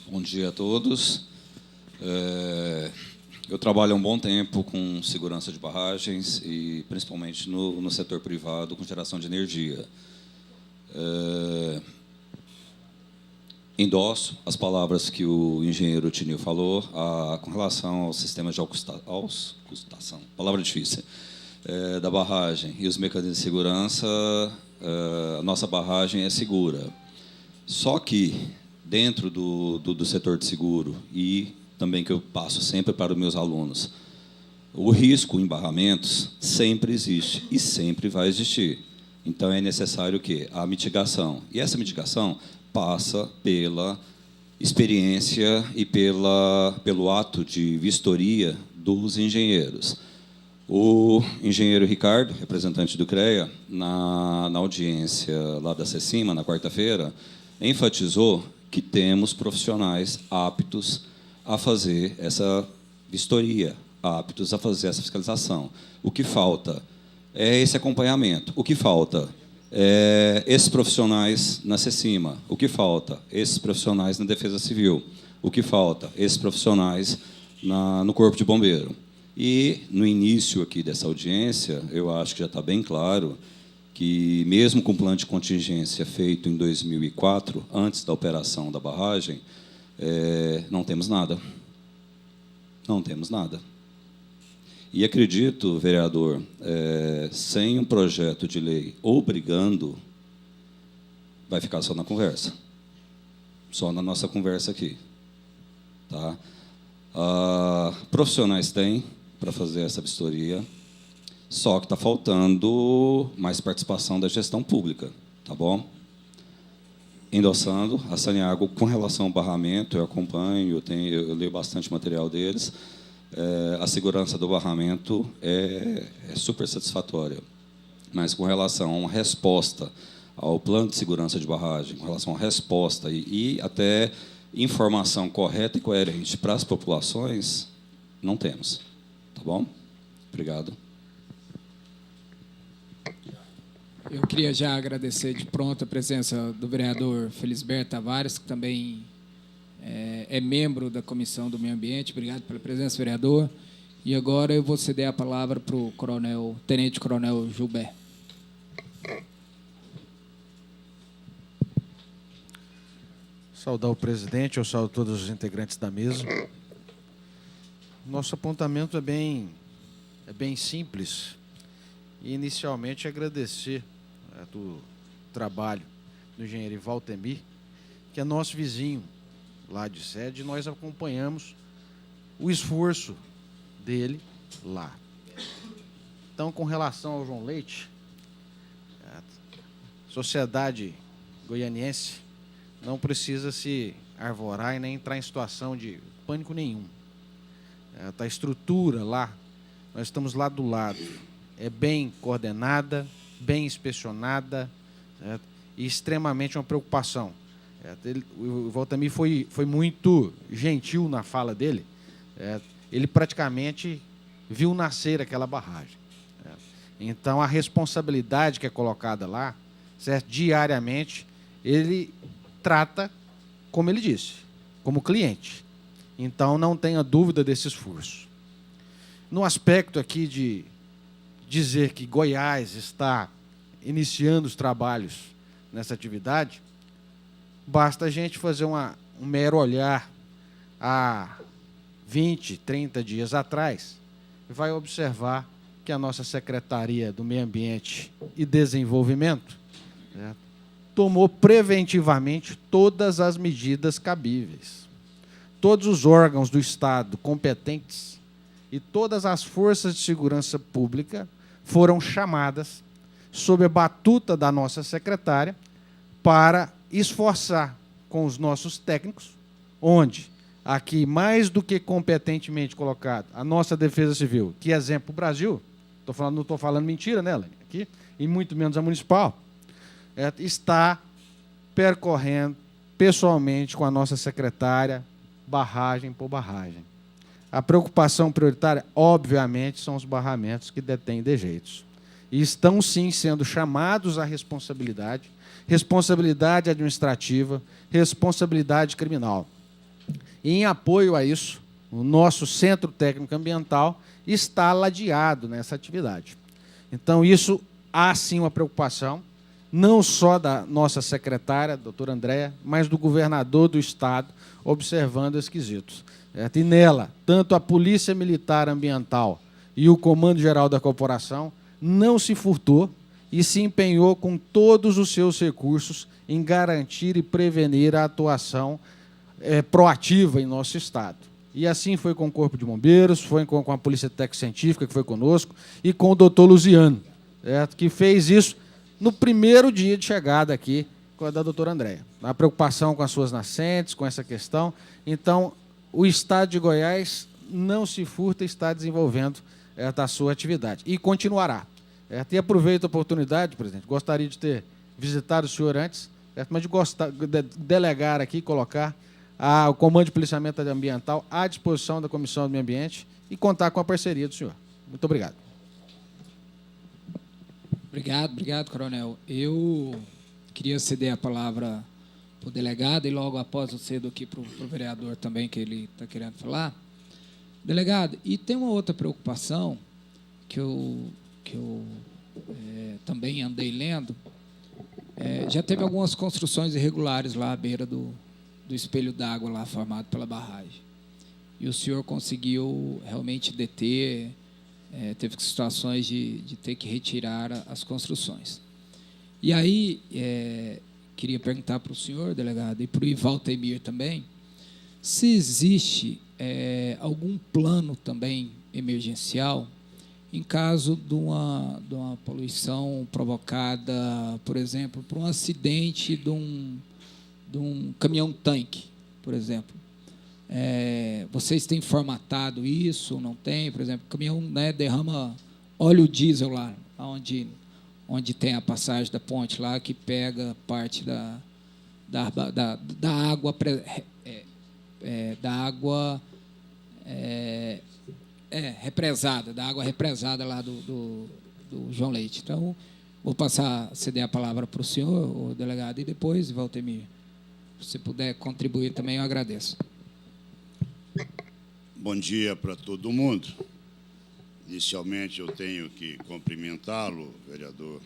Bom dia a todos. Eu trabalho há um bom tempo com segurança de barragens e, principalmente, no setor privado, com geração de energia. Endosso as palavras que o engenheiro Tinil falou com relação ao sistema de auscultação, palavra difícil, da barragem e os mecanismos de segurança. A nossa barragem é segura. Só que, dentro do setor de seguro, e também que eu passo sempre para os meus alunos, O risco em barramentos sempre existe e sempre vai existir. Então, é necessário o quê? A mitigação. E essa mitigação passa pela experiência e pelo ato de vistoria dos engenheiros. O engenheiro Ricardo, representante do CREA, na audiência lá da CECIMA, na quarta-feira, enfatizou que temos profissionais aptos a fazer essa vistoria, aptos a fazer essa fiscalização. O que falta é esse acompanhamento. O que falta é esses profissionais na CECIMA. O que falta? Esses profissionais na Defesa Civil. O que falta? Esses profissionais no Corpo de Bombeiro. E, no início aqui dessa audiência, eu acho que já está bem claro que, mesmo com o plano de contingência feito em 2004, antes da operação da barragem, não temos nada. Não temos nada. E acredito, vereador, sem um projeto de lei obrigando, vai ficar só na conversa. Só na nossa conversa aqui. Tá? Profissionais têm para fazer essa vistoria, só que está faltando mais participação da gestão pública, tá bom? Endossando, a Saneago, com relação ao barramento, eu acompanho, eu leio bastante material deles, a segurança do barramento é super satisfatória, mas com relação a uma resposta ao plano de segurança de barragem, com relação à resposta e até informação correta e coerente para as populações, não temos. Tá bom? Obrigado. Eu queria já agradecer de pronto a presença do vereador Felisberto Tavares, que também é membro da Comissão do Meio Ambiente. Obrigado pela presença, vereador. E agora eu vou ceder a palavra para o tenente-coronel Gilberto. Saudar o presidente, eu saúdo todos os integrantes da mesa. Nosso apontamento é bem simples. E, inicialmente, agradecer o trabalho do engenheiro Valtemir, que é nosso vizinho lá de sede, e nós acompanhamos o esforço dele lá. Então, com relação ao João Leite, a sociedade goianiense não precisa se arvorar e nem entrar em situação de pânico nenhum. A estrutura lá, nós estamos lá do lado, é bem coordenada, bem inspecionada, certo? E extremamente uma preocupação. O Valtemir foi muito gentil na fala dele, certo? Ele praticamente viu nascer aquela barragem. Certo? Então, a responsabilidade que é colocada lá, certo? Diariamente, ele trata, como ele disse, como cliente. Então, não tenha dúvida desse esforço. No aspecto aqui de dizer que Goiás está iniciando os trabalhos nessa atividade, basta a gente fazer um mero olhar há 20, 30 dias atrás e vai observar que a nossa Secretaria do Meio Ambiente e Desenvolvimento, certo, tomou preventivamente todas as medidas cabíveis. Todos os órgãos do Estado competentes e todas as forças de segurança pública foram chamadas sob a batuta da nossa secretária para esforçar com os nossos técnicos, onde, aqui mais do que competentemente colocado, a nossa Defesa Civil, que exemplo o Brasil, não estou falando mentira, né, Lênin? Aqui, e muito menos a municipal, está percorrendo pessoalmente com a nossa secretária, barragem por barragem. A preocupação prioritária, obviamente, são os barramentos que detêm dejeitos. E estão, sim, sendo chamados à responsabilidade, responsabilidade administrativa, responsabilidade criminal. E, em apoio a isso, o nosso Centro Técnico Ambiental está ladeado nessa atividade. Então, isso há, sim, uma preocupação, não só da nossa secretária, doutora Andréa, mas do governador do Estado, observando esses quesitos. E nela, tanto a Polícia Militar Ambiental e o Comando Geral da Corporação não se furtou e se empenhou com todos os seus recursos em garantir e prevenir a atuação proativa em nosso Estado. E assim foi com o Corpo de Bombeiros, foi com a Polícia Técnica Científica, que foi conosco, e com o doutor Luziano, certo? Que fez isso no primeiro dia de chegada aqui com a da doutora Andréia. A preocupação com as suas nascentes, com essa questão. Então, o Estado de Goiás não se furta, está desenvolvendo a sua atividade. E continuará. E aproveito a oportunidade, presidente, gostaria de ter visitado o senhor antes, mas de delegar aqui, colocar o Comando de Policiamento Ambiental à disposição da Comissão do Meio Ambiente e contar com a parceria do senhor. Muito obrigado. Obrigado, coronel. Eu queria ceder a palavra para o delegado e logo após eu cedo aqui para o vereador também, que ele está querendo falar. Delegado, e tem uma outra preocupação que eu também andei lendo. Já teve algumas construções irregulares lá à beira do espelho d'água lá formado pela barragem. E o senhor conseguiu realmente deter, teve situações de ter que retirar as construções. E aí, queria perguntar para o senhor, delegado, e para o Ivaltemir também, se existe algum plano também emergencial em caso de uma poluição provocada, por exemplo, por um acidente de um caminhão-tanque, por exemplo. Vocês têm formatado isso, não tem? Por exemplo, o caminhão, né, derrama óleo diesel lá, onde tem a passagem da ponte lá, que pega parte da água represada, da água represada lá do João Leite. Então, vou ceder a palavra para o senhor, o delegado, e depois, Valtemir, se você puder contribuir também, eu agradeço. Bom dia para todo mundo. Inicialmente, eu tenho que cumprimentá-lo, vereador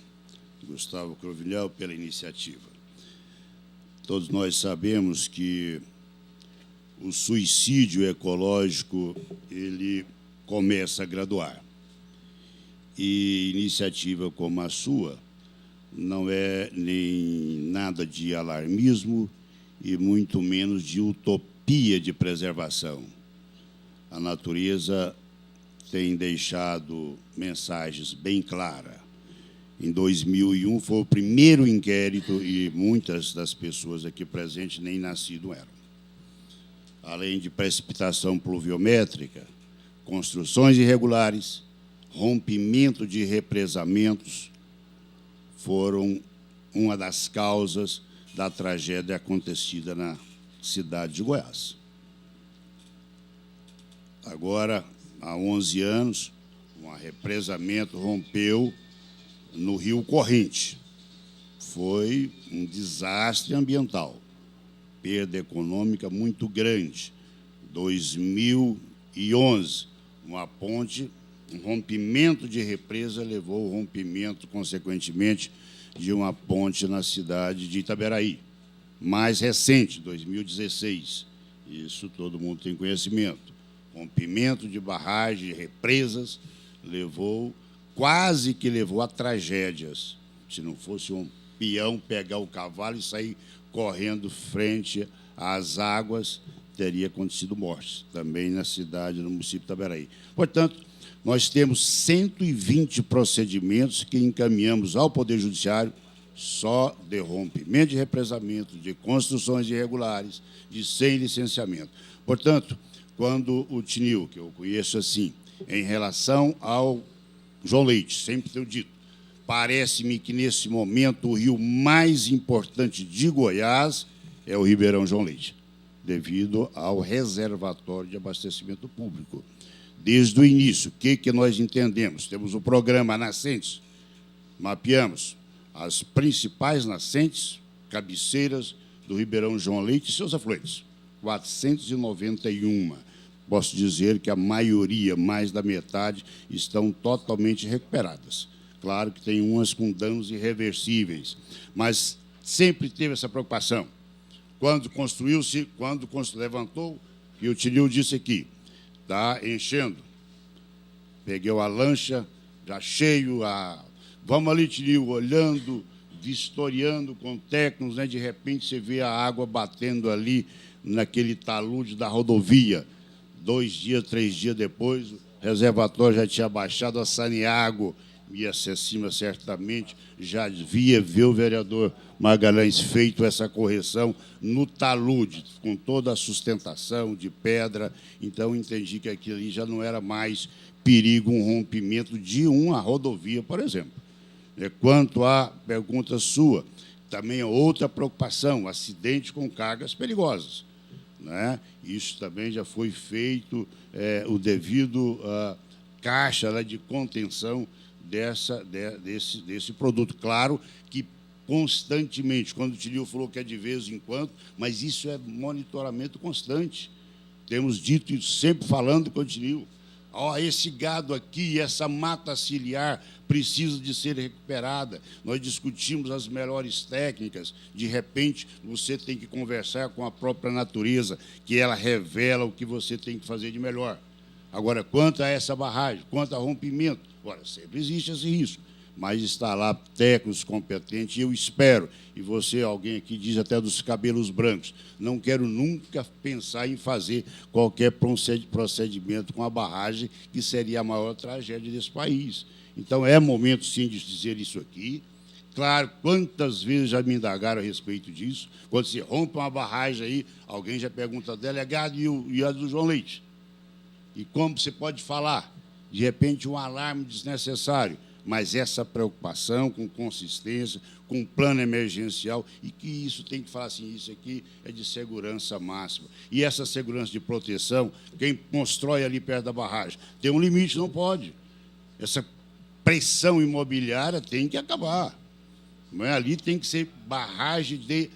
Gustavo Cruvinel, pela iniciativa. Todos nós sabemos que o suicídio ecológico ele começa a graduar. E iniciativa como a sua não é nem nada de alarmismo e muito menos de utopia de preservação. A natureza tem deixado mensagens bem claras. Em 2001 foi o primeiro inquérito e muitas das pessoas aqui presentes nem nascido eram. Além de precipitação pluviométrica, construções irregulares, rompimento de represamentos foram uma das causas da tragédia acontecida na cidade de Goiás. Agora, há 11 anos, um represamento rompeu no Rio Corrente. Foi um desastre ambiental, perda econômica muito grande. 2011, uma ponte, um rompimento de represa levou ao rompimento, consequentemente, de uma ponte na cidade de Itaberaí. Mais recente, 2016, isso todo mundo tem conhecimento. Rompimento de barragens, represas, quase que levou a tragédias. Se não fosse um peão pegar o cavalo e sair correndo frente às águas, teria acontecido morte, também na cidade, no município de Itaberaí. Portanto, nós temos 120 procedimentos que encaminhamos ao Poder Judiciário só de rompimento de represamento, de construções irregulares, de sem licenciamento. Portanto, quando o Tinil, que eu conheço assim, em relação ao João Leite, sempre tenho dito, parece-me que, nesse momento, o rio mais importante de Goiás é o Ribeirão João Leite, devido ao reservatório de abastecimento público. Desde o início, o que nós entendemos? Temos o programa Nascentes, mapeamos as principais nascentes, cabeceiras do Ribeirão João Leite e seus afluentes, 491. Posso dizer que a maioria, mais da metade, estão totalmente recuperadas. Claro que tem umas com danos irreversíveis, mas sempre teve essa preocupação. Quando construiu-se, quando levantou, e o Tinil disse aqui, está enchendo. Peguei a lancha, já cheio, vamos ali, Tinil, olhando, vistoriando com técnicos, né? De repente você vê a água batendo ali naquele talude da rodovia. 2 dias, 3 dias depois, o reservatório já tinha baixado, a Saniago ia-se acima certamente, já via ver o vereador Magalhães feito essa correção no talude, com toda a sustentação de pedra. Então, entendi que aquilo ali já não era mais perigo, um rompimento de uma rodovia, por exemplo. Quanto à pergunta sua, também é outra preocupação, acidente com cargas perigosas, né? Isso também já foi feito, o devido caixa lá, de contenção desse produto. Claro que constantemente, quando o Tinil falou que é de vez em quando, mas isso é monitoramento constante. Temos dito isso, sempre falando com o Tinil. Esse gado aqui, essa mata ciliar precisa de ser recuperada. Nós discutimos as melhores técnicas. De repente, você tem que conversar com a própria natureza, que ela revela o que você tem que fazer de melhor. Agora, quanto a essa barragem, quanto a rompimento, sempre existe esse risco, mas está lá técnicos competentes, e eu espero, e você, alguém aqui diz até dos cabelos brancos, não quero nunca pensar em fazer qualquer procedimento com a barragem, que seria a maior tragédia desse país. Então, é momento, sim, de dizer isso aqui. Claro, quantas vezes já me indagaram a respeito disso, quando se rompe uma barragem aí, alguém já pergunta, delegado, e a do João Leite? E como você pode falar? De repente, um alarme desnecessário, mas essa preocupação com consistência, com plano emergencial, e que isso tem que falar assim, isso aqui é de segurança máxima. E essa segurança de proteção, quem constrói ali perto da barragem, tem um limite, não pode. Essa pressão imobiliária tem que acabar. Não é? Ali tem que ser barragem de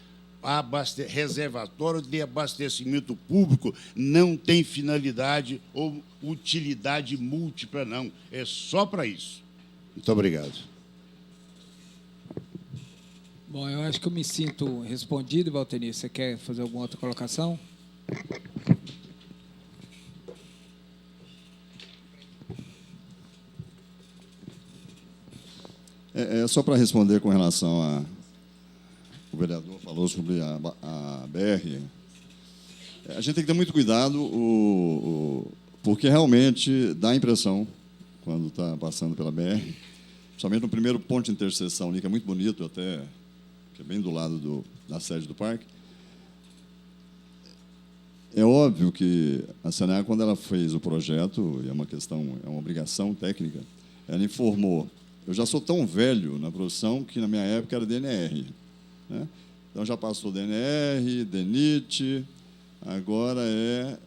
reservatório de abastecimento público, não tem finalidade ou utilidade múltipla, não. É só para isso. Muito obrigado. Bom, eu acho que eu me sinto respondido, Valtenir. Você quer fazer alguma outra colocação? Só para responder com relação a... O vereador falou sobre a BR. A gente tem que ter muito cuidado, porque realmente dá a impressão, quando está passando pela BR, principalmente no primeiro ponto de interseção ali, que é muito bonito, até, que é bem do lado da sede do parque. É óbvio que a Saniago, quando ela fez o projeto, é uma obrigação técnica, ela informou. Eu já sou tão velho na profissão que, na minha época, era DNR. Né? Então, já passou DNR, DENIT, agora é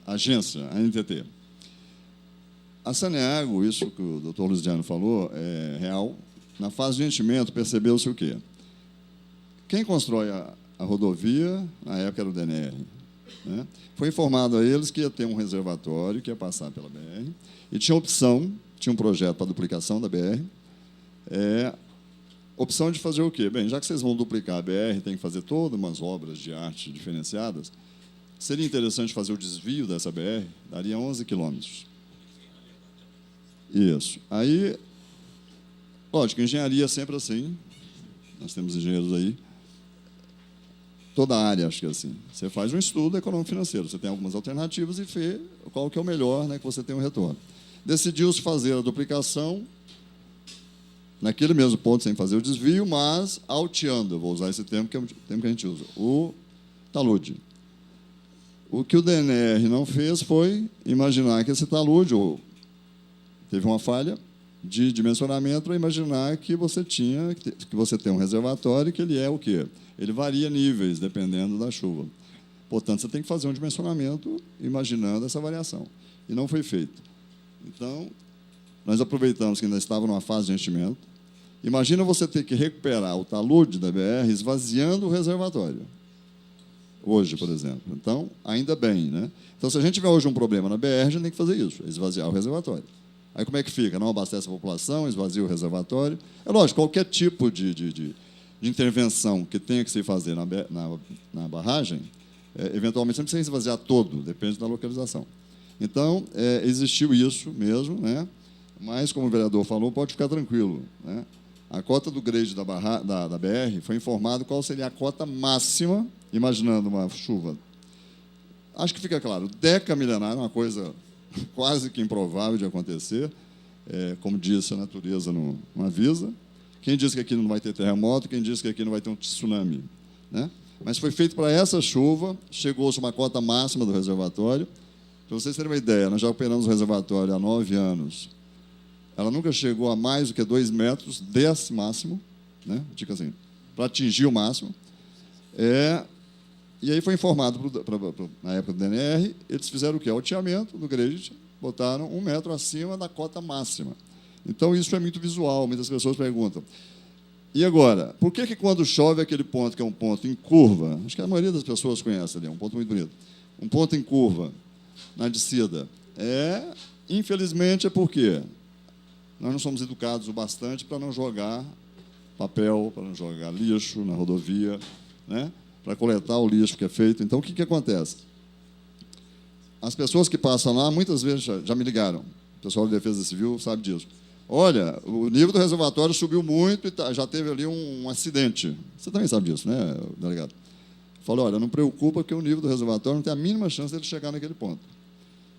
agência, a NTT. A Saniago, isso que o doutor Luziano falou, é real. Na fase de enchimento, percebeu-se o quê? Quem constrói a rodovia, na época, era o DNR. Né? Foi informado a eles que ia ter um reservatório que ia passar pela BR, e tinha um projeto para duplicação da BR, opção de fazer o quê? Bem, já que vocês vão duplicar a BR, tem que fazer todas umas obras de arte diferenciadas, seria interessante fazer o desvio dessa BR, daria 11 quilômetros. Isso. Aí, lógico, engenharia é sempre assim, nós temos engenheiros aí, toda a área, acho que é assim. Você faz um estudo econômico-financeiro, você tem algumas alternativas e vê qual que é o melhor, né, que você tem um retorno. Decidiu-se fazer a duplicação naquele mesmo ponto, sem fazer o desvio, mas alteando, eu vou usar esse termo, que é o termo que a gente usa, o talude. O que o DNR não fez foi imaginar que esse talude, teve uma falha de dimensionamento para imaginar que você tem um reservatório, que ele é o quê? Ele varia níveis, dependendo da chuva. Portanto, você tem que fazer um dimensionamento imaginando essa variação. E não foi feito. Então, nós aproveitamos que ainda estava numa fase de enchimento. Imagina você ter que recuperar o talude da BR esvaziando o reservatório. Hoje, por exemplo. Então, ainda bem, né? Então, se a gente tiver hoje um problema na BR, a gente tem que fazer isso, esvaziar o reservatório. Aí, como é que fica? Não abastece a população, esvazia o reservatório. É lógico, qualquer tipo de intervenção que tenha que se fazer na barragem, eventualmente você não precisa esvaziar todo, depende da localização. Então, existiu isso mesmo, né? Mas, como o vereador falou, pode ficar tranquilo, né? A cota do grade da BR foi informado qual seria a cota máxima, imaginando uma chuva acho que fica claro, decamilenar é uma coisa quase que improvável de acontecer. Como disse, a natureza não avisa. Quem disse que aqui não vai ter terremoto, quem disse que aqui não vai ter um tsunami, né? Mas foi feito para essa chuva, chegou-se uma cota máxima do reservatório. Para vocês terem uma ideia, nós já operamos o reservatório há 9 anos. Ela nunca chegou a mais do que 2 metros desse máximo, né? Tipo assim, para atingir o máximo. E aí foi informado, na época do DNR, eles fizeram o quê? Alteamento do grade, botaram 1 metro acima da cota máxima. Então, isso é muito visual, muitas pessoas perguntam. E agora, por que quando chove aquele ponto, que é um ponto em curva, acho que a maioria das pessoas conhece ali, é um ponto muito bonito, um ponto em curva, na descida, infelizmente, é porque nós não somos educados o bastante para não jogar papel, para não jogar lixo na rodovia, né? Para coletar o lixo que é feito. Então, o que acontece? As pessoas que passam lá, muitas vezes já me ligaram, o pessoal de Defesa Civil sabe disso. Olha, o nível do reservatório subiu muito e já teve ali um acidente. Você também sabe disso, né, delegado? Falou, olha, não preocupa, porque o nível do reservatório não tem a mínima chance de ele chegar naquele ponto.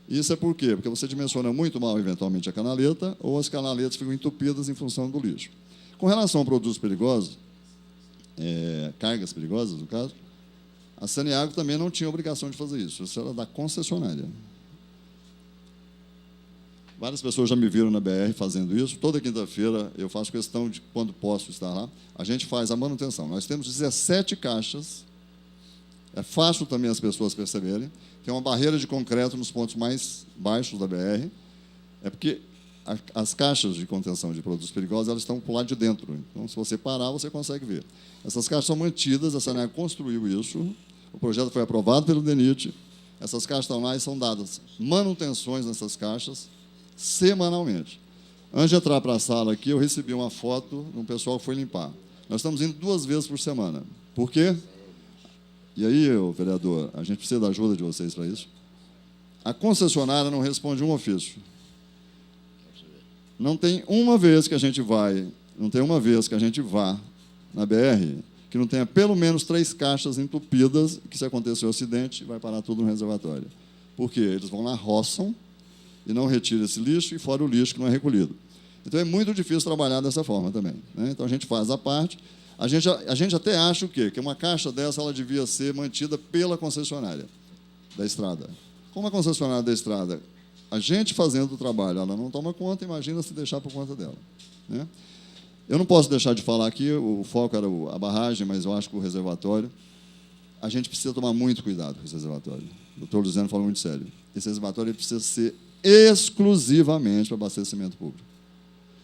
Isso é por quê? Porque você dimensiona muito mal, eventualmente, a canaleta, ou as canaletas ficam entupidas em função do lixo. Com relação a produtos perigosos, cargas perigosas, no caso, a Saneago também não tinha obrigação de fazer isso. Isso era da concessionária. Várias pessoas já me viram na BR fazendo isso. Toda quinta-feira eu faço questão de, quando posso estar lá, a gente faz a manutenção. Nós temos 17 caixas. É fácil também as pessoas perceberem. Tem uma barreira de concreto nos pontos mais baixos da BR. É porque as caixas de contenção de produtos perigosos, elas estão por lá de dentro. Então, se você parar, você consegue ver. Essas caixas são mantidas, a Saneago construiu isso. O projeto foi aprovado pelo DENIT. Essas caixas estão lá e são dadas manutenções nessas caixas semanalmente. Antes de entrar para a sala aqui, eu recebi uma foto de um pessoal que foi limpar. Nós estamos indo 2 vezes por semana. Por quê? E aí, vereador, a gente precisa da ajuda de vocês para isso. A concessionária não responde um ofício. Não tem uma vez que a gente vai, vá na BR que não tenha pelo menos 3 caixas entupidas, que se acontecer um acidente, vai parar tudo no reservatório. Por quê? Eles vão lá, roçam, e não retira esse lixo, e fora o lixo que não é recolhido. Então, é muito difícil trabalhar dessa forma também, né? Então, a gente faz a parte. A gente até acha o quê? Que uma caixa dessa ela devia ser mantida pela concessionária da estrada. Como a concessionária da estrada, a gente fazendo o trabalho, ela não toma conta, imagina se deixar por conta dela, né? Eu não posso deixar de falar aqui, o foco era a barragem, mas eu acho que o reservatório, a gente precisa tomar muito cuidado com esse reservatório. O doutor Luziano falou muito sério. Esse reservatório ele precisa ser exclusivamente para abastecimento público.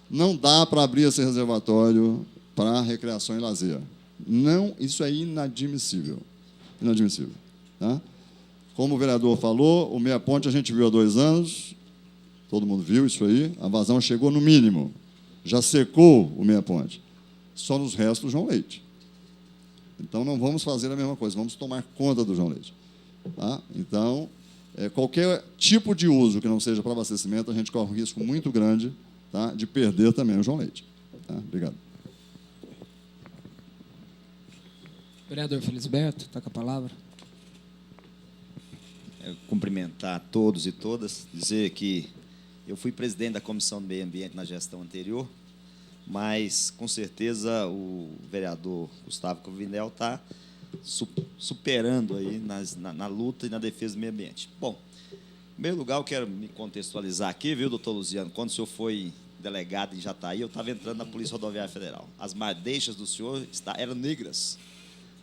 Não dá para abrir esse reservatório para recreação e lazer. Não, isso é inadmissível. Inadmissível. Tá? Como o vereador falou, o Meia Ponte a gente viu há 2 anos, todo mundo viu isso aí, a vazão chegou no mínimo. Já secou o Meia Ponte. Só nos restos o João Leite. Então, não vamos fazer a mesma coisa, vamos tomar conta do João Leite. Tá? Então, qualquer tipo de uso que não seja para abastecimento, a gente corre um risco muito grande, tá, de perder também o João Leite. Tá? Obrigado. Vereador Felisberto, está com a palavra. Cumprimentar todos e todas, dizer que eu fui presidente da Comissão do Meio Ambiente na gestão anterior, mas, com certeza, o vereador Gustavo Cruvinel está superando aí na luta e na defesa do meio ambiente. Bom, em primeiro lugar, eu quero me contextualizar aqui, viu, doutor Luziano? Quando o senhor foi delegado em Jataí, eu estava entrando na Polícia Rodoviária Federal. As madeixas do senhor eram negras,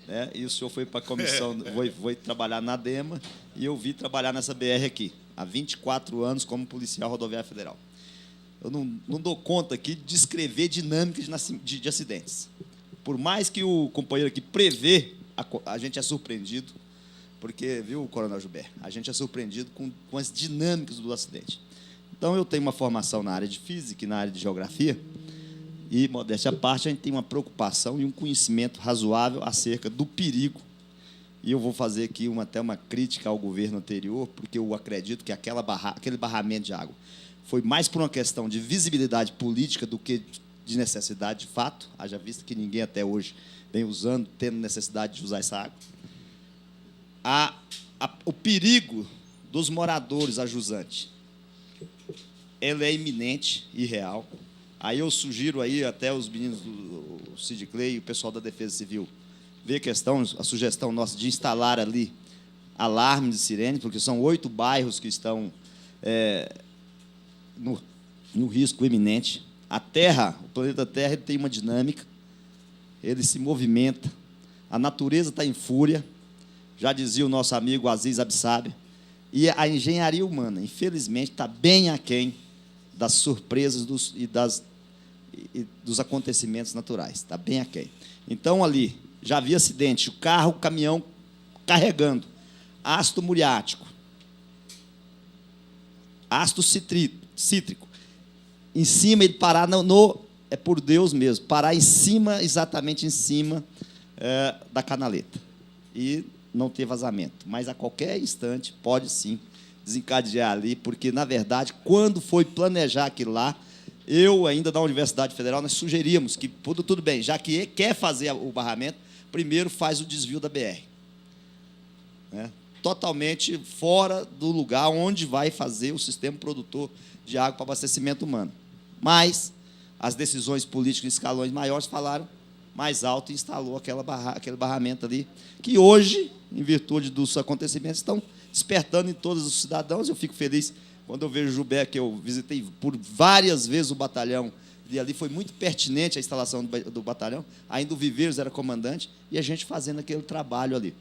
né? E o senhor foi para a comissão, foi trabalhar na DEMA, e eu vi trabalhar nessa BR aqui, há 24 anos como policial rodoviário federal. Eu não dou conta aqui de descrever dinâmicas de acidentes. Por mais que o companheiro aqui prevê, a gente é surpreendido, porque, viu, Coronel Gilberto, a gente é surpreendido com as dinâmicas do acidente. Então, eu tenho uma formação na área de física e na área de geografia, e, modéstia à parte, a gente tem uma preocupação e um conhecimento razoável acerca do perigo. E eu vou fazer aqui até uma crítica ao governo anterior, porque eu acredito que aquele barramento de água foi mais por uma questão de visibilidade política do que de necessidade de fato, haja vista que ninguém até hoje vem tendo necessidade de usar essa água. o perigo dos moradores a jusante, ele é iminente e real. Aí eu sugiro aí até os meninos do Cid Clay e o pessoal da Defesa Civil ver a sugestão nossa de instalar ali alarmes de sirene, porque são 8 bairros que estão no risco iminente. A Terra, o planeta Terra, ele tem uma dinâmica, ele se movimenta, a natureza está em fúria, já dizia o nosso amigo Aziz Absabe, e a engenharia humana, infelizmente, está bem aquém das surpresas dos acontecimentos naturais, está bem aquém. Então, ali, já havia acidente, o caminhão carregando ácido muriático, ácido cítrico, em cima, ele parar é por Deus mesmo, parar em cima, exatamente em cima da canaleta. E não ter vazamento. Mas, a qualquer instante, pode sim desencadear ali, porque, na verdade, quando foi planejar aquilo lá, eu, ainda da Universidade Federal, nós sugeríamos que, tudo bem, já que quer fazer o barramento, primeiro faz o desvio da BR. Né? Totalmente fora do lugar onde vai fazer o sistema produtor de água para abastecimento humano. Mas as decisões políticas em escalões maiores falaram mais alto e instalou aquele barramento ali, que hoje, em virtude dos acontecimentos, estão despertando em todos os cidadãos. Eu fico feliz quando eu vejo o Jubé, que eu visitei por várias vezes o batalhão, e ali foi muito pertinente a instalação do batalhão, ainda o Viveiros era comandante, e a gente fazendo aquele trabalho ali.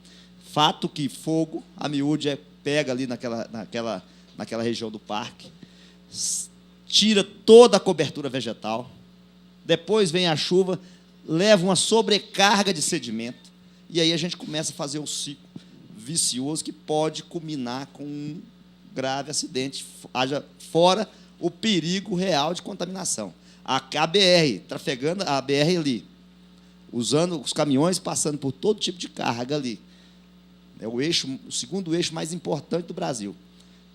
Fato que fogo, a miúde pega ali naquela região do parque, tira toda a cobertura vegetal, depois vem a chuva, leva uma sobrecarga de sedimento, e aí a gente começa a fazer o ciclo vicioso que pode culminar com um grave acidente, haja fora o perigo real de contaminação. A BR, trafegando a BR ali, usando os caminhões, passando por todo tipo de carga ali. É o segundo eixo mais importante do Brasil,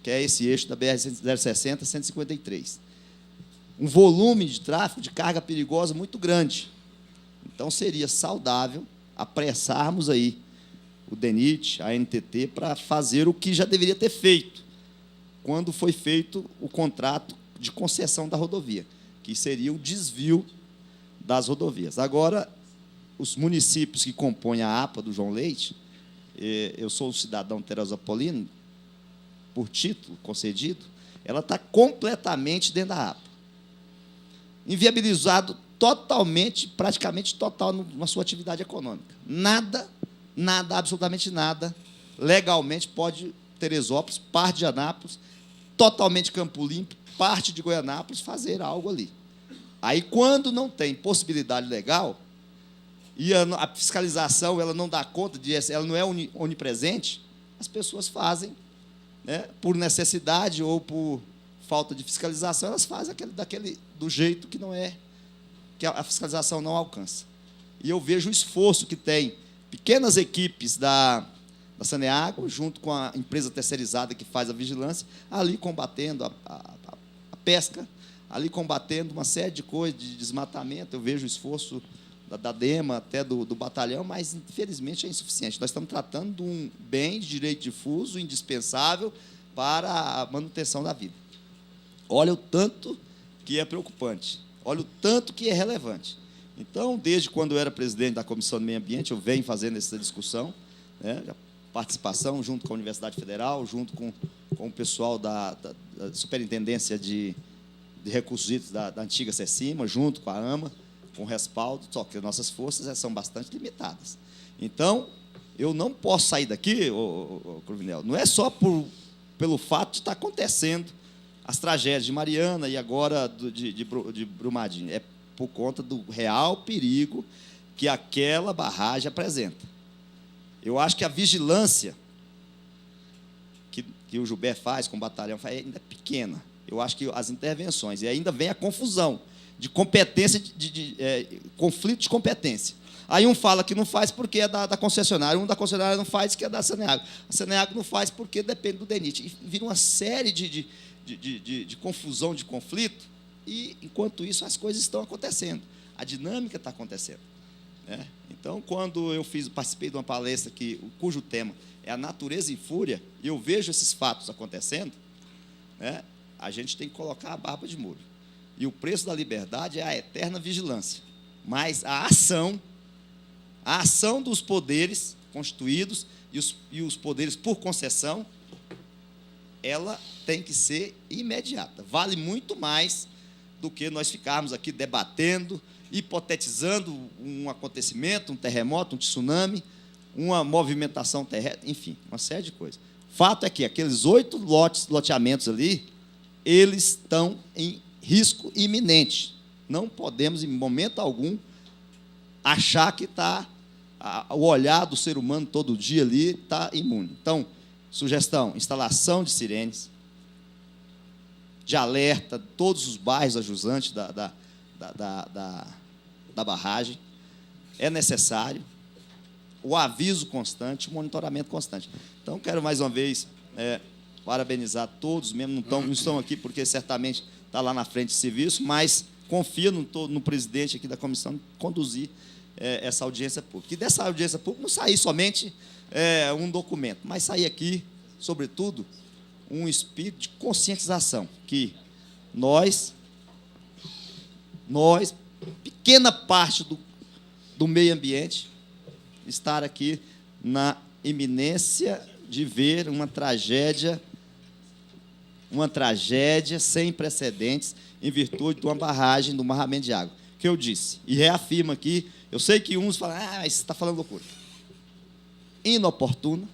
que é esse eixo da BR-060, 153. Um volume de tráfego de carga perigosa muito grande. Então, seria saudável apressarmos aí o DENIT, a NTT, para fazer o que já deveria ter feito, quando foi feito o contrato de concessão da rodovia, que seria o desvio das rodovias. Agora, os municípios que compõem a APA do João Leite, eu sou um cidadão teresopolino, por título concedido, ela está completamente dentro da APA. Inviabilizado totalmente, praticamente total na sua atividade econômica. Nada, absolutamente nada, legalmente pode Teresópolis, parte de Anápolis, totalmente Campo Limpo, parte de Goianápolis, fazer algo ali. Aí, quando não tem possibilidade legal, e a fiscalização ela não dá conta, ela não é onipresente, as pessoas fazem, né, por necessidade ou por falta de fiscalização, elas fazem do jeito que não é, que a fiscalização não alcança. E eu vejo o esforço que tem pequenas equipes da Saneago, junto com a empresa terceirizada que faz a vigilância, ali combatendo a pesca, ali combatendo uma série de coisas, de desmatamento. Eu vejo o esforço da DEMA, até do batalhão, mas, infelizmente, é insuficiente. Nós estamos tratando de um bem de direito difuso, indispensável para a manutenção da vida. Olha o tanto que é preocupante, olha o tanto que é relevante. Então, desde quando eu era presidente da Comissão do Meio Ambiente, eu venho fazendo essa discussão, né, participação junto com a Universidade Federal, junto com o pessoal da Superintendência de Recursos Hídricos da antiga CECIMA, junto com a AMA, com respaldo, só que nossas forças são bastante limitadas. Então, eu não posso sair daqui, Cruvinel, não é só pelo fato de estar acontecendo as tragédias de Mariana e agora de Brumadinho, é por conta do real perigo que aquela barragem apresenta. Eu acho que a vigilância que o Jubé faz, com o batalhão, ainda é pequena. Eu acho que as intervenções, e ainda vem a confusão de competência, conflito de competência. Aí um fala que não faz porque é da concessionária, um da concessionária não faz porque é da Saneago. A Saneago não faz porque depende do DENIT. E vira uma série de confusão, de conflito, e, enquanto isso, as coisas estão acontecendo. A dinâmica está acontecendo. né? Então, quando eu participei de uma palestra cujo tema é a natureza em fúria, e eu vejo esses fatos acontecendo, né, a gente tem que colocar a barba de molho. E o preço da liberdade é a eterna vigilância. Mas a ação dos poderes constituídos e os poderes por concessão, ela tem que ser imediata. Vale muito mais do que nós ficarmos aqui debatendo, hipotetizando um acontecimento, um terremoto, um tsunami, uma movimentação terrestre, enfim, uma série de coisas. Fato é que aqueles 8 loteamentos ali, eles estão em risco iminente. Não podemos, em momento algum, achar que o olhar do ser humano todo dia ali está imune. Então, sugestão, instalação de sirenes, de alerta, todos os bairros ajusantes da barragem. É necessário o aviso constante, o monitoramento constante. Então, quero mais uma vez parabenizar todos, mesmo não estão aqui porque certamente está lá na frente de serviço, mas confio no presidente aqui da comissão conduzir essa audiência pública. E dessa audiência pública não sair somente um documento, mas sair aqui, sobretudo, um espírito de conscientização, que nós, pequena parte do meio ambiente, estar aqui na iminência de ver uma tragédia sem precedentes em virtude de uma barragem, de um barramento de água. Que eu disse, e reafirmo aqui, eu sei que uns falam, mas você está falando loucura. Inoportuna,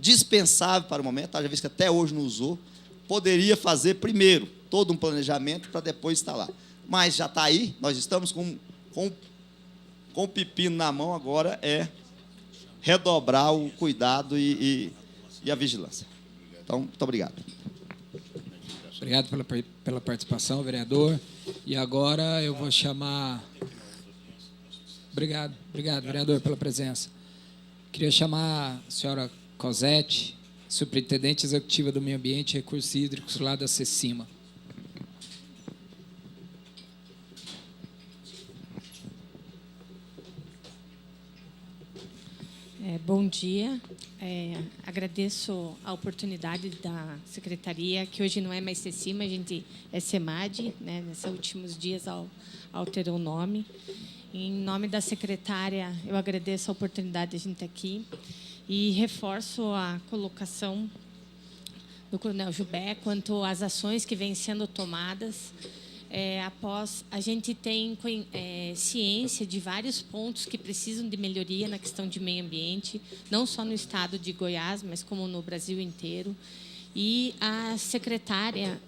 dispensável para o momento, haja visto que até hoje não usou, poderia fazer primeiro todo um planejamento para depois instalar. Mas já está aí, nós estamos com o pepino na mão, agora é redobrar o cuidado e a vigilância. Então, muito obrigado. Obrigado pela participação, vereador. E agora eu vou chamar... Obrigado, vereador, pela presença. Queria chamar a senhora Cosete, superintendente executiva do Meio Ambiente e Recursos Hídricos, lá da CECIMA. Bom dia. Agradeço a oportunidade da secretaria, que hoje não é mais CECIMA, a gente é CEMAD, né? Nesses últimos dias alterou o nome. Em nome da secretária, eu agradeço a oportunidade de a gente estar aqui e reforço a colocação do coronel Jubé quanto às ações que vêm sendo tomadas. Após a gente tem ciência de vários pontos que precisam de melhoria na questão de meio ambiente, não só no estado de Goiás, mas como no Brasil inteiro. E a secretária,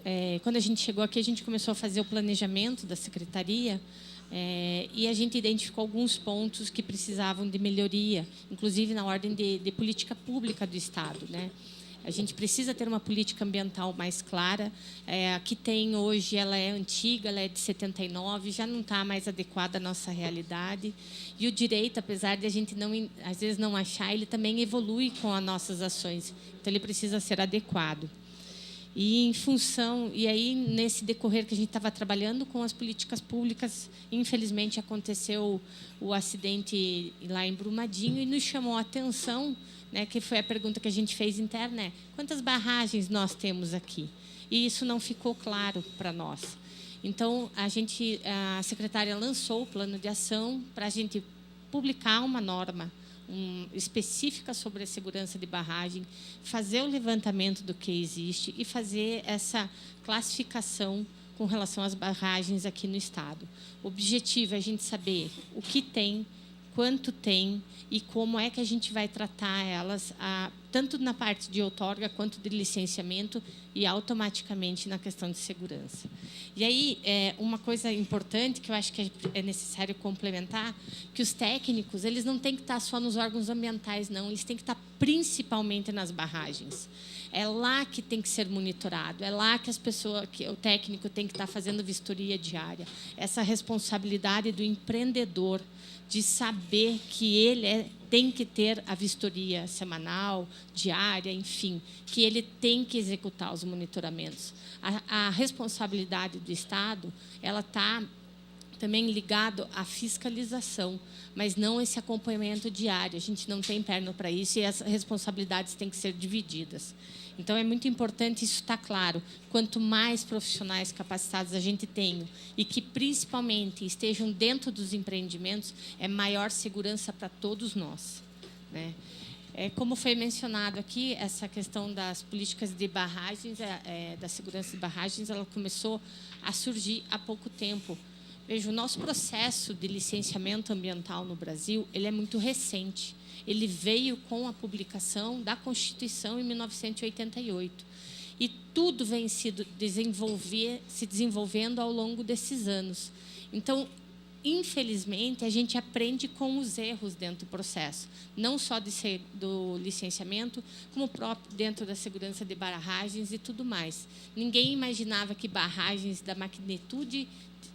quando a gente chegou aqui, a gente começou a fazer o planejamento da secretaria, e a gente identificou alguns pontos que precisavam de melhoria, inclusive na ordem de política pública do estado, né? A gente precisa ter uma política ambiental mais clara. A que tem hoje, ela é antiga, ela é de 79, já não está mais adequada à nossa realidade. E o direito, apesar de a gente às vezes não achar, ele também evolui com as nossas ações. Então, ele precisa ser adequado. E aí, nesse decorrer que a gente estava trabalhando com as políticas públicas, infelizmente aconteceu o acidente lá em Brumadinho e nos chamou a atenção, né, que foi a pergunta que a gente fez interna, né? Quantas barragens nós temos aqui? E isso não ficou claro para nós. Então, a secretária lançou o plano de ação para a gente publicar uma norma específica sobre a segurança de barragem, fazer o levantamento do que existe e fazer essa classificação com relação às barragens aqui no estado. O objetivo é a gente saber o que tem, quanto tem e como é que a gente vai tratar elas, tanto na parte de outorga quanto de licenciamento e automaticamente na questão de segurança. E aí, uma coisa importante que eu acho que é necessário complementar, que os técnicos, eles não têm que estar só nos órgãos ambientais, não, eles têm que estar principalmente nas barragens. É lá que tem que ser monitorado, é lá que o técnico tem que estar fazendo vistoria diária. Essa responsabilidade do empreendedor de saber que ele tem que ter a vistoria semanal, diária, enfim, que ele tem que executar os monitoramentos. A responsabilidade do Estado, ela está também ligado à fiscalização, mas não esse acompanhamento diário. A gente não tem perna para isso e as responsabilidades têm que ser divididas. Então, é muito importante isso estar claro. Quanto mais profissionais capacitados a gente tem e que, principalmente, estejam dentro dos empreendimentos, é maior segurança para todos nós, né? Como foi mencionado aqui, essa questão das políticas de barragens, da segurança de barragens, ela começou a surgir há pouco tempo. Veja, o nosso processo de licenciamento ambiental no Brasil, ele é muito recente. Ele veio com a publicação da Constituição em 1988. E tudo vem se desenvolvendo ao longo desses anos. Então, infelizmente, a gente aprende com os erros dentro do processo, não só do licenciamento, como próprio dentro da segurança de barragens e tudo mais. Ninguém imaginava que barragens da magnitude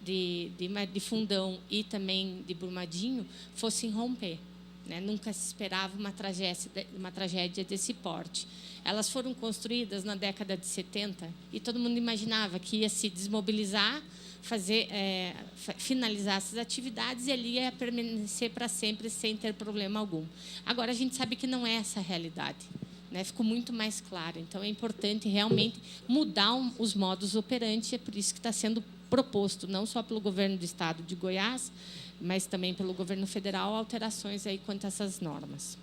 de Fundão e também de Brumadinho fossem romper, né? Nunca se esperava uma tragédia desse porte. Elas foram construídas na década de 70 e todo mundo imaginava que ia se desmobilizar, finalizar essas atividades e ali ia permanecer para sempre sem ter problema algum. Agora, a gente sabe que não é essa a realidade, né? Ficou muito mais claro. Então, é importante realmente mudar os modus operandi. É por isso que está sendo proposto, não só pelo governo do Estado de Goiás, mas também pelo governo federal, alterações aí quanto a essas normas.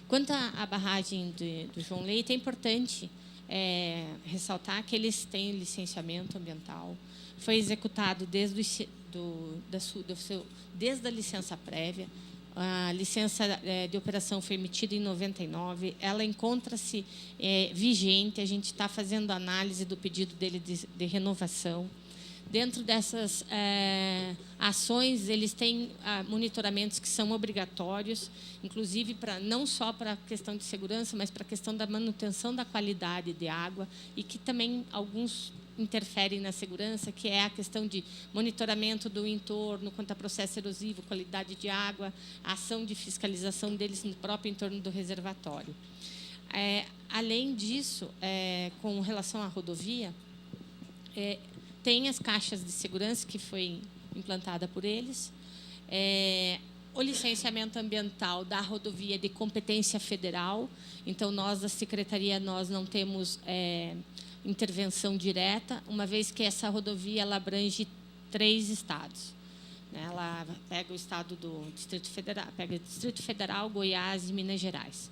Quanto à barragem do João Leite, é importante ressaltar que eles têm licenciamento ambiental. Foi executado desde a licença prévia. A licença de operação foi emitida em 99. Ela encontra-se vigente. A gente está fazendo análise do pedido dele de renovação. Dentro dessas ações, eles têm monitoramentos que são obrigatórios, inclusive não só para a questão de segurança, mas para a questão da manutenção da qualidade de água, e que também alguns interferem na segurança, que é a questão de monitoramento do entorno, quanto a processo erosivo, qualidade de água, a ação de fiscalização deles no próprio entorno do reservatório. Além disso, com relação à rodovia, tem as caixas de segurança que foi implantada por eles, o licenciamento ambiental da rodovia de competência federal. Então, nós, da Secretaria, nós não temos intervenção direta, uma vez que essa rodovia ela abrange 3 estados. Ela pega o estado do Distrito Federal, pega o Distrito Federal, Goiás e Minas Gerais.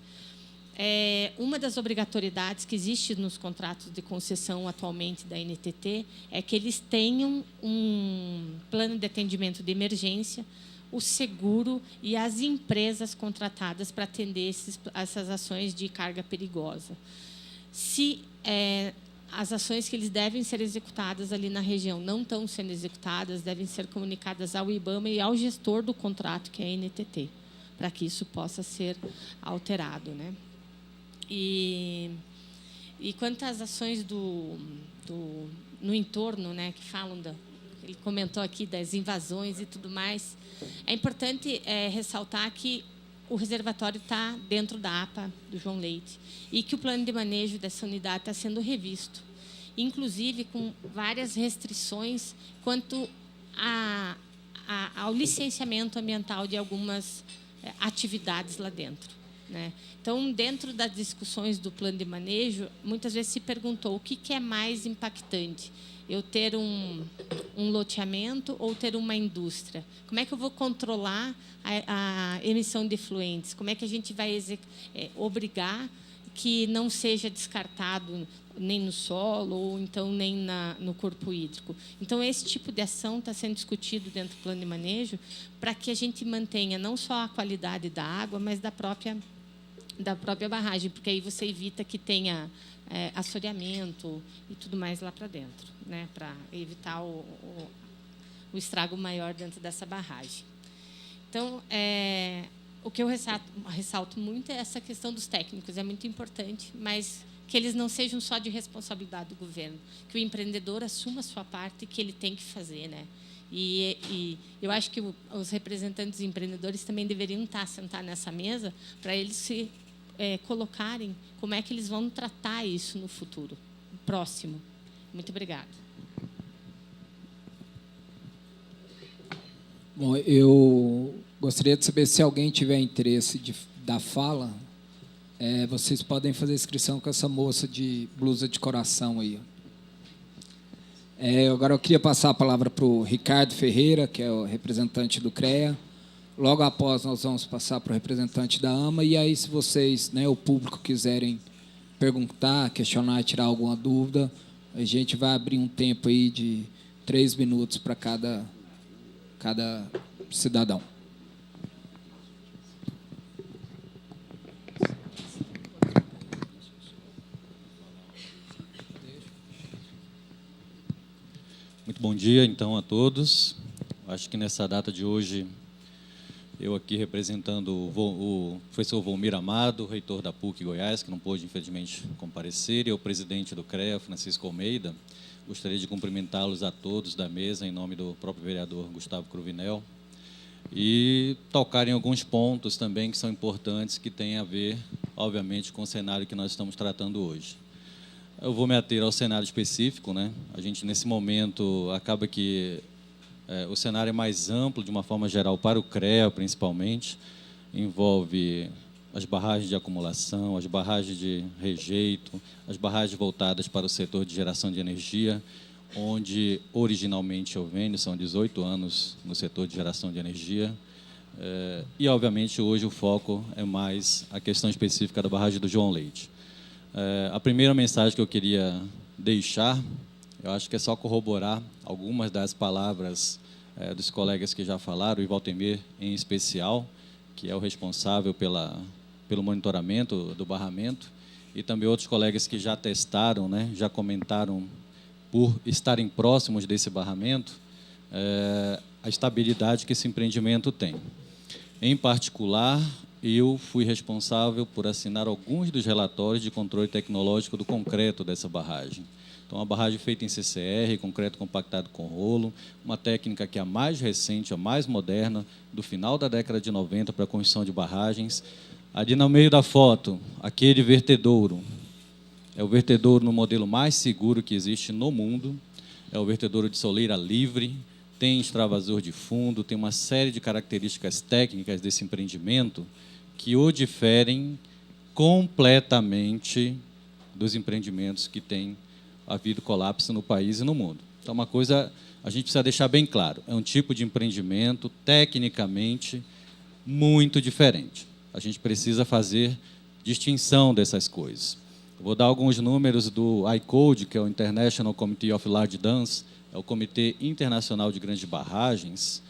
Uma das obrigatoriedades que existe nos contratos de concessão atualmente da NTT é que eles tenham um plano de atendimento de emergência, o seguro e as empresas contratadas para atender essas ações de carga perigosa. Se as ações que eles devem ser executadas ali na região não estão sendo executadas, devem ser comunicadas ao IBAMA e ao gestor do contrato, que é a NTT, para que isso possa ser alterado, né? E quanto às ações no entorno, né, que falam ele comentou aqui das invasões e tudo mais, é importante ressaltar que o reservatório está dentro da APA do João Leite e que o plano de manejo dessa unidade está sendo revisto, inclusive com várias restrições quanto ao licenciamento ambiental de algumas atividades lá dentro, né? Então, dentro das discussões do plano de manejo, muitas vezes se perguntou o que é mais impactante, eu ter um loteamento ou ter uma indústria? Como é que eu vou controlar a emissão de efluentes? Como é que a gente vai obrigar que não seja descartado nem no solo ou então nem no corpo hídrico? Então, esse tipo de ação está sendo discutido dentro do plano de manejo para que a gente mantenha não só a qualidade da água, mas da própria barragem, porque aí você evita que tenha assoreamento e tudo mais lá para dentro, né, para evitar o estrago maior dentro dessa barragem. Então, o que eu ressalto muito é essa questão dos técnicos, é muito importante, mas que eles não sejam só de responsabilidade do governo, que o empreendedor assuma a sua parte, que ele tem que fazer, né? E eu acho que os representantes dos empreendedores também deveriam sentar nessa mesa para eles se colocarem como é que eles vão tratar isso no futuro próximo. Muito obrigada. Bom, eu gostaria de saber se alguém tiver interesse da fala, vocês podem fazer inscrição com essa moça de blusa de coração aí. Agora eu queria passar a palavra para o Ricardo Ferreira, que é o representante do CREA. Logo após, nós vamos passar para o representante da AMA. E aí, se vocês, o público, quiserem perguntar, questionar, tirar alguma dúvida, a gente vai abrir um tempo aí de 3 minutos para cada cidadão. Muito bom dia, então, a todos. Acho que nessa data de hoje, eu aqui representando o professor Volmir Amado, reitor da PUC Goiás, que não pôde, infelizmente, comparecer, e o presidente do CREA, Francisco Almeida, gostaria de cumprimentá-los a todos da mesa, em nome do próprio vereador Gustavo Cruvinel, e tocar em alguns pontos também que são importantes, que têm a ver, obviamente, com o cenário que nós estamos tratando hoje. Eu vou me ater ao cenário específico, né? A gente, nesse momento, acaba que o cenário é mais amplo, de uma forma geral, para o CREA, principalmente, envolve as barragens de acumulação, as barragens de rejeito, as barragens voltadas para o setor de geração de energia, onde, originalmente, eu venho, são 18 anos no setor de geração de energia, e, obviamente, hoje o foco é mais a questão específica da barragem do João Leite. A primeira mensagem que eu queria deixar, eu acho que é só corroborar algumas das palavras dos colegas que já falaram, o Valtemir em especial, que é o responsável pelo monitoramento do barramento, e também outros colegas que já testaram, já comentaram, por estarem próximos desse barramento, a estabilidade que esse empreendimento tem. Em particular, eu fui responsável por assinar alguns dos relatórios de controle tecnológico do concreto dessa barragem. Então, uma barragem feita em CCR, concreto compactado com rolo, uma técnica que é a mais recente, a mais moderna, do final da década de 90 para a construção de barragens. Ali no meio da foto, aquele vertedouro, é o vertedouro no modelo mais seguro que existe no mundo, é o vertedouro de soleira livre, tem extravasor de fundo, tem uma série de características técnicas desse empreendimento que o diferem completamente dos empreendimentos que têm havido colapso no país e no mundo. Então, uma coisa a gente precisa deixar bem claro, é um tipo de empreendimento tecnicamente muito diferente. A gente precisa fazer distinção dessas coisas. Eu vou dar alguns números do ICODE, que é o International Committee of Large Dams, é o Comitê Internacional de Grandes Barragens,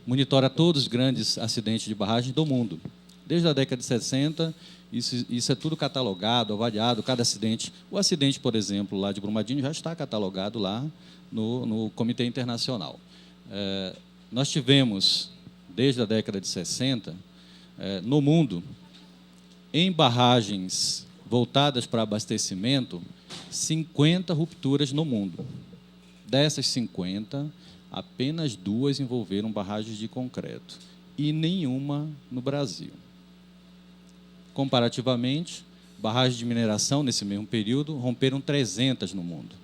monitora todos os grandes acidentes de barragem do mundo. Desde a década de 60, isso é tudo catalogado, avaliado, cada acidente. O acidente, por exemplo, lá de Brumadinho, já está catalogado lá no Comitê Internacional. Nós tivemos, desde a década de 60, no mundo, em barragens voltadas para abastecimento, 50 rupturas no mundo. Dessas 50, apenas 2 envolveram barragens de concreto e nenhuma no Brasil. Comparativamente, barragens de mineração, nesse mesmo período, romperam 300 no mundo.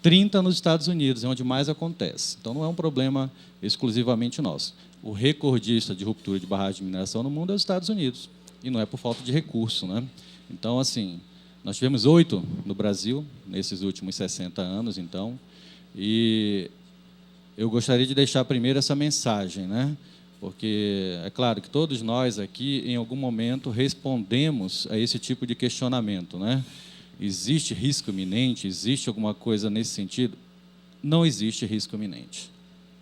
30 nos Estados Unidos, é onde mais acontece. Então, não é um problema exclusivamente nosso. O recordista de ruptura de barragem de mineração no mundo é os Estados Unidos, e não é por falta de recurso, né? Então, assim, nós tivemos 8 no Brasil, nesses últimos 60 anos, então, e eu gostaria de deixar primeiro essa mensagem, né? Porque é claro que todos nós aqui, em algum momento, respondemos a esse tipo de questionamento, né? Existe risco iminente? Existe alguma coisa nesse sentido? Não existe risco iminente,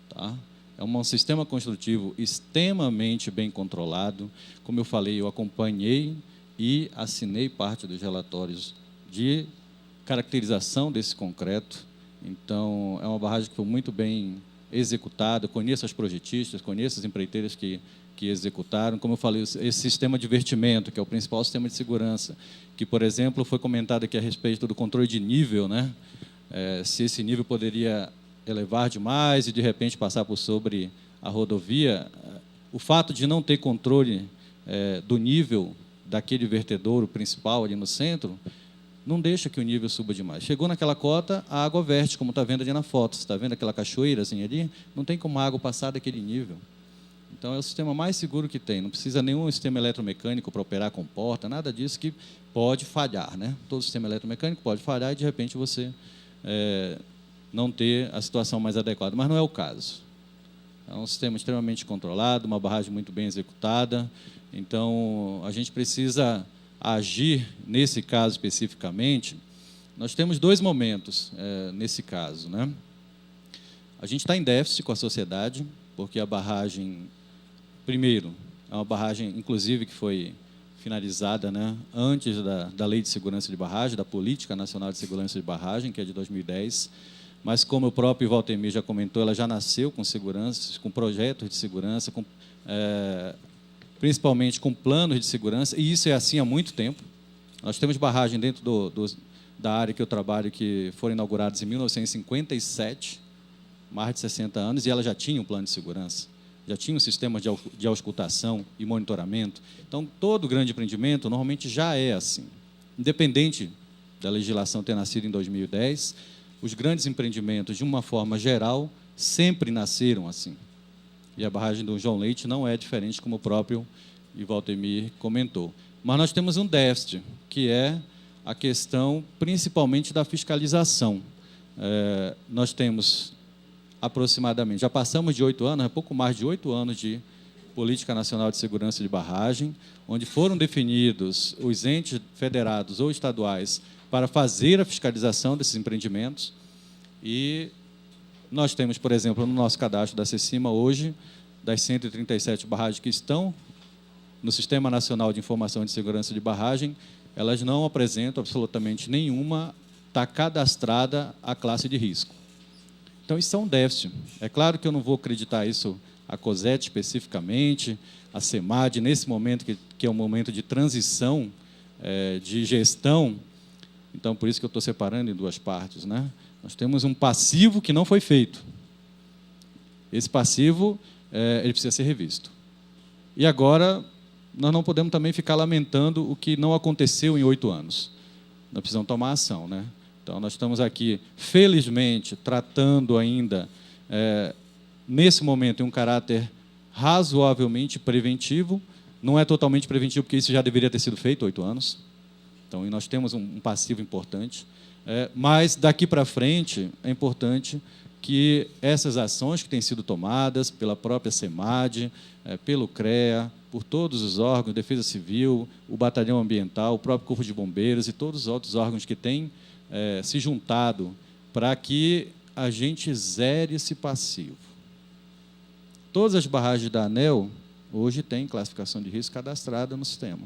tá? É um sistema construtivo extremamente bem controlado. Como eu falei, eu acompanhei e assinei parte dos relatórios de caracterização desse concreto. Então, é uma barragem que foi muito bem executada. Conheço as projetistas, conheço as empreiteiras que executaram. Como eu falei, esse sistema de vertimento, que é o principal sistema de segurança, que, por exemplo, foi comentado aqui a respeito do controle de nível, né? Se esse nível poderia elevar demais e, de repente, passar por sobre a rodovia. O fato de não ter controle do nível daquele vertedouro principal ali no centro não deixa que o nível suba demais. Chegou naquela cota, a água verte, como está vendo ali na foto. Você está vendo aquela cachoeira assim ali? Não tem como a água passar daquele nível. Então, é o sistema mais seguro que tem. Não precisa nenhum sistema eletromecânico para operar com porta, nada disso que pode falhar, né? Todo sistema eletromecânico pode falhar e, de repente, você não ter a situação mais adequada. Mas não é o caso. É um sistema extremamente controlado, uma barragem muito bem executada. Então, a gente precisa agir, nesse caso especificamente. Nós temos dois momentos nesse caso, né? A gente está em déficit com a sociedade, porque a barragem, primeiro, é uma barragem, inclusive, que foi finalizada, né, antes da Lei de Segurança de Barragem, da Política Nacional de Segurança de Barragem, que é de 2010, mas, como o próprio Valtemir já comentou, ela já nasceu com segurança, com projetos de segurança, principalmente com planos de segurança, e isso é assim há muito tempo. Nós temos barragem dentro da área que eu trabalho, que foram inauguradas em 1957, mais de 60 anos, e ela já tinha um plano de segurança, já tinha um sistema de auscultação e monitoramento. Então, todo grande empreendimento normalmente já é assim. Independente da legislação ter nascido em 2010, os grandes empreendimentos, de uma forma geral, sempre nasceram assim. E a barragem do João Leite não é diferente, como o próprio Valtemir comentou. Mas nós temos um déficit, que é a questão, principalmente, da fiscalização. Nós temos aproximadamente, já passamos de 8 anos, pouco mais de 8 anos de Política Nacional de Segurança de Barragem, onde foram definidos os entes federados ou estaduais para fazer a fiscalização desses empreendimentos. E nós temos, por exemplo, no nosso cadastro da CECIMA, hoje, das 137 barragens que estão no Sistema Nacional de Informação de Segurança de Barragem, elas não apresentam absolutamente nenhuma, está cadastrada a classe de risco. Então, isso é um déficit. É claro que eu não vou acreditar isso à COSET especificamente, à CEMAD, nesse momento que é um momento de transição, de gestão. Então, por isso que eu estou separando em duas partes, né? Nós temos um passivo que não foi feito. Esse passivo ele precisa ser revisto. E agora, nós não podemos também ficar lamentando o que não aconteceu em 8 anos. Nós precisamos tomar ação, né? Então, nós estamos aqui, felizmente, tratando ainda, nesse momento, em um caráter razoavelmente preventivo. Não é totalmente preventivo, porque isso já deveria ter sido feito 8 anos. Então, nós temos um passivo importante. Mas, daqui para frente, é importante que essas ações que têm sido tomadas pela própria CEMAD, pelo CREA, por todos os órgãos, Defesa Civil, o Batalhão Ambiental, o próprio Corpo de Bombeiros e todos os outros órgãos que têm se juntado para que a gente zere esse passivo. Todas as barragens da ANEEL hoje têm classificação de risco cadastrada no sistema.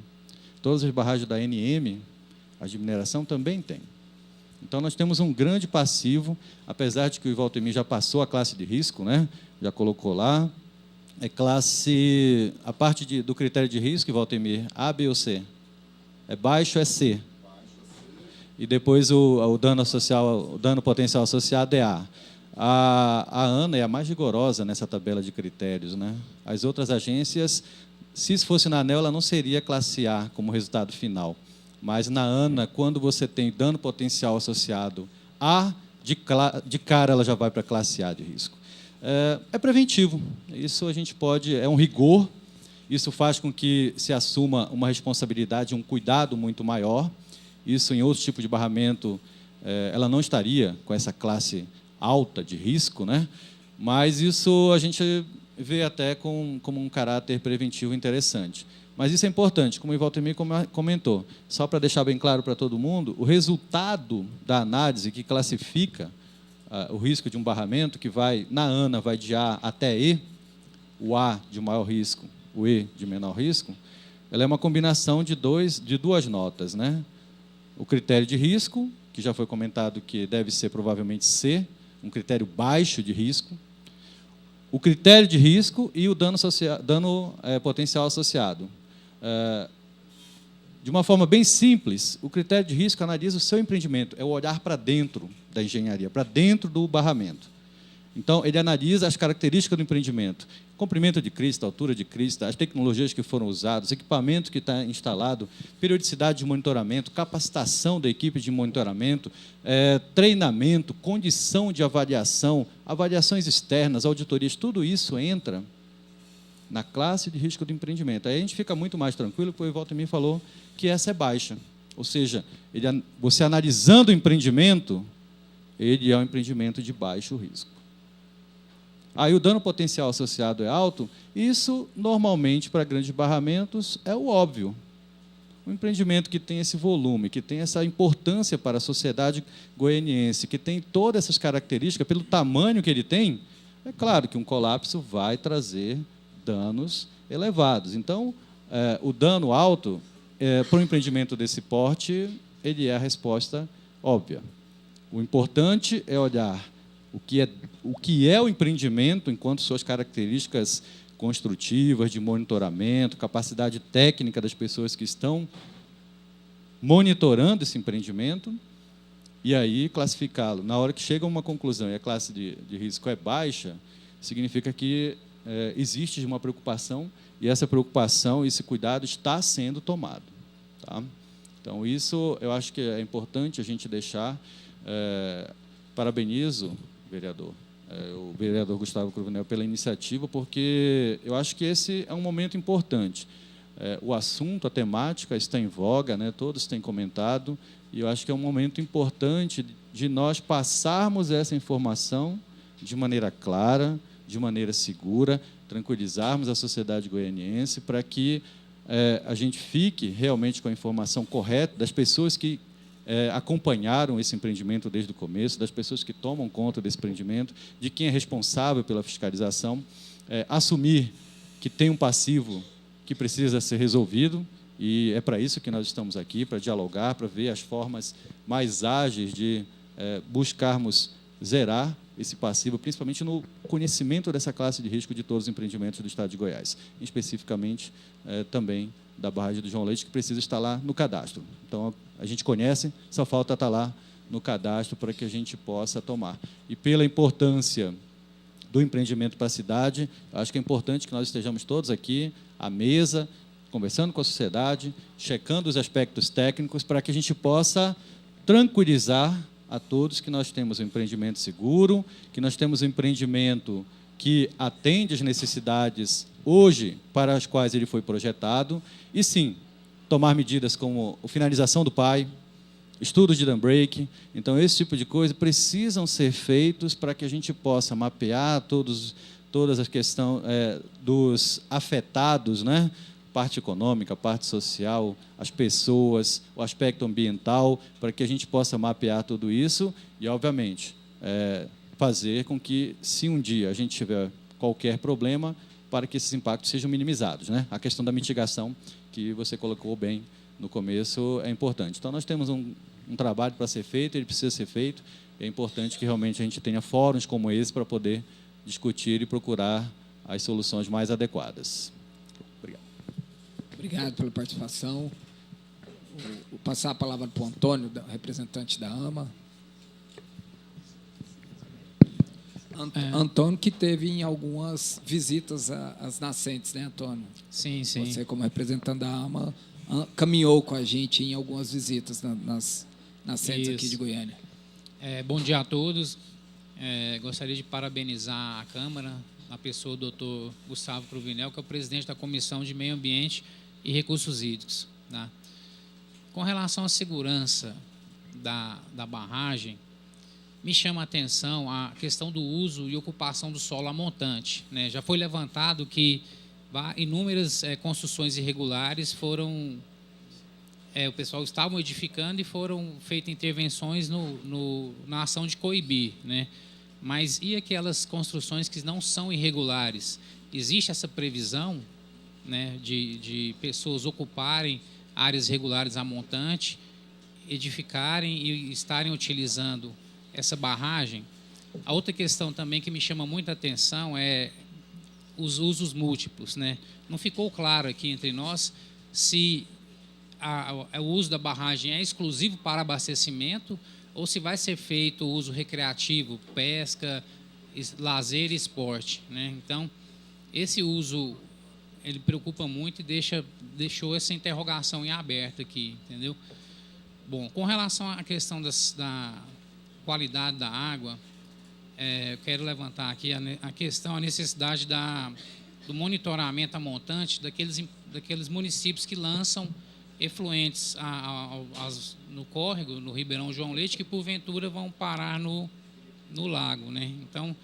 Todas as barragens da ANM, a de mineração, também tem. Então, nós temos um grande passivo, apesar de que o Valtemir já passou a classe de risco, né? Já colocou lá. A parte do critério de risco, Valtemir, A, B ou C? É baixo, é C. E depois o dano potencial associado é A. A ANA é a mais rigorosa nessa tabela de critérios, né? As outras agências, se isso fosse na ANEEL, ela não seria classe A como resultado final. Mas na ANA, quando você tem dano potencial associado A, de cara ela já vai para a classe A de risco. É preventivo. Isso a gente pode... É um rigor. Isso faz com que se assuma uma responsabilidade, um cuidado muito maior. Isso, em outros tipos de barramento, ela não estaria com essa classe alta de risco, né? Mas isso a gente vê até como um caráter preventivo interessante. Mas isso é importante, como o Valtemir comentou. Só para deixar bem claro para todo mundo, o resultado da análise que classifica o risco de um barramento, que vai, na ANA, vai de A até E, o A de maior risco, o E de menor risco, ela é uma combinação de duas notas, né? O critério de risco, que já foi comentado que deve ser provavelmente C, um critério baixo de risco, o critério de risco e o dano potencial associado. De uma forma bem simples, o critério de risco analisa o seu empreendimento, é o olhar para dentro da engenharia, para dentro do barramento. Então, ele analisa as características do empreendimento. Comprimento de crista, altura de crista, as tecnologias que foram usadas, equipamento que está instalado, periodicidade de monitoramento, capacitação da equipe de monitoramento, treinamento, condição de avaliação, avaliações externas, auditorias, tudo isso entra na classe de risco do empreendimento. Aí a gente fica muito mais tranquilo, porque o Walter me falou que essa é baixa. Ou seja, você analisando o empreendimento, ele é um empreendimento de baixo risco. Aí o dano potencial associado é alto, isso normalmente para grandes barramentos é o óbvio. Um empreendimento que tem esse volume, que tem essa importância para a sociedade goianiense, que tem todas essas características, pelo tamanho que ele tem, é claro que um colapso vai trazer danos elevados. Então, o dano alto, para um empreendimento desse porte, ele é a resposta óbvia. O importante é olhar o que é o empreendimento enquanto suas características construtivas, de monitoramento, capacidade técnica das pessoas que estão monitorando esse empreendimento, e aí classificá-lo. Na hora que chega a uma conclusão e a classe de risco é baixa, significa que existe uma preocupação, e essa preocupação, esse cuidado está sendo tomado. Tá? Então, isso eu acho que é importante a gente deixar. Parabenizo, vereador, o vereador Gustavo Cruvinel pela iniciativa, porque eu acho que esse é um momento importante. O assunto, a temática está em voga, né? Todos têm comentado, e eu acho que é um momento importante de nós passarmos essa informação de maneira clara, de maneira segura, tranquilizarmos a sociedade goianiense para que a gente fique realmente com a informação correta das pessoas que acompanharam esse empreendimento desde o começo, das pessoas que tomam conta desse empreendimento, de quem é responsável pela fiscalização, assumir que tem um passivo que precisa ser resolvido, e é para isso que nós estamos aqui, para dialogar, para ver as formas mais ágeis de buscarmos zerar esse passivo, principalmente no conhecimento dessa classe de risco de todos os empreendimentos do Estado de Goiás, especificamente também da barragem do João Leite, que precisa estar lá no cadastro. Então, a gente conhece, só falta estar lá no cadastro para que a gente possa tomar. E pela importância do empreendimento para a cidade, acho que é importante que nós estejamos todos aqui, à mesa, conversando com a sociedade, checando os aspectos técnicos, para que a gente possa tranquilizar a todos que nós temos um empreendimento seguro, que nós temos um empreendimento que atende às necessidades hoje para as quais ele foi projetado, e sim, tomar medidas como a finalização do PAI, estudos de dam break. Então, esse tipo de coisa precisam ser feitos para que a gente possa mapear todas as questões dos afetados, né? Parte econômica, parte social, as pessoas, o aspecto ambiental, para que a gente possa mapear tudo isso e, obviamente, fazer com que, se um dia a gente tiver qualquer problema, para que esses impactos sejam minimizados, né? A questão da mitigação, que você colocou bem no começo, é importante. Então, nós temos um trabalho para ser feito, ele precisa ser feito, e é importante que realmente a gente tenha fóruns como esse para poder discutir e procurar as soluções mais adequadas. Obrigado. Obrigado pela participação. Vou passar a palavra para o Antônio, representante da AMA. Antônio, que teve em algumas visitas às nascentes, né, Antônio? Sim, sim. Você, como representante da AMA, caminhou com a gente em algumas visitas nas nascentes aqui de Goiânia. Bom dia a todos. Gostaria de parabenizar a Câmara, a pessoa do doutor Gustavo Cruvinel, que é o presidente da Comissão de Meio Ambiente e Recursos Hídricos. Tá? Com relação à segurança da barragem, me chama a atenção a questão do uso e ocupação do solo a montante, né? Já foi levantado que inúmeras construções irregulares foram... o pessoal estava edificando e foram feitas intervenções na ação de coibir, né? Mas e aquelas construções que não são irregulares? Existe essa previsão, né, de pessoas ocuparem áreas irregulares a montante, edificarem e estarem utilizando essa barragem? A outra questão também que me chama muita atenção é os usos múltiplos, né? Não ficou claro aqui entre nós se o uso da barragem é exclusivo para abastecimento ou se vai ser feito o uso recreativo, pesca, lazer e esporte, né? Então, esse uso ele preocupa muito e deixou essa interrogação em aberto aqui, entendeu? Bom, com relação à questão da qualidade da água, eu quero levantar aqui a necessidade do monitoramento a montante daqueles municípios que lançam efluentes no córrego, no Ribeirão João Leite, que porventura vão parar no lago, né? Então,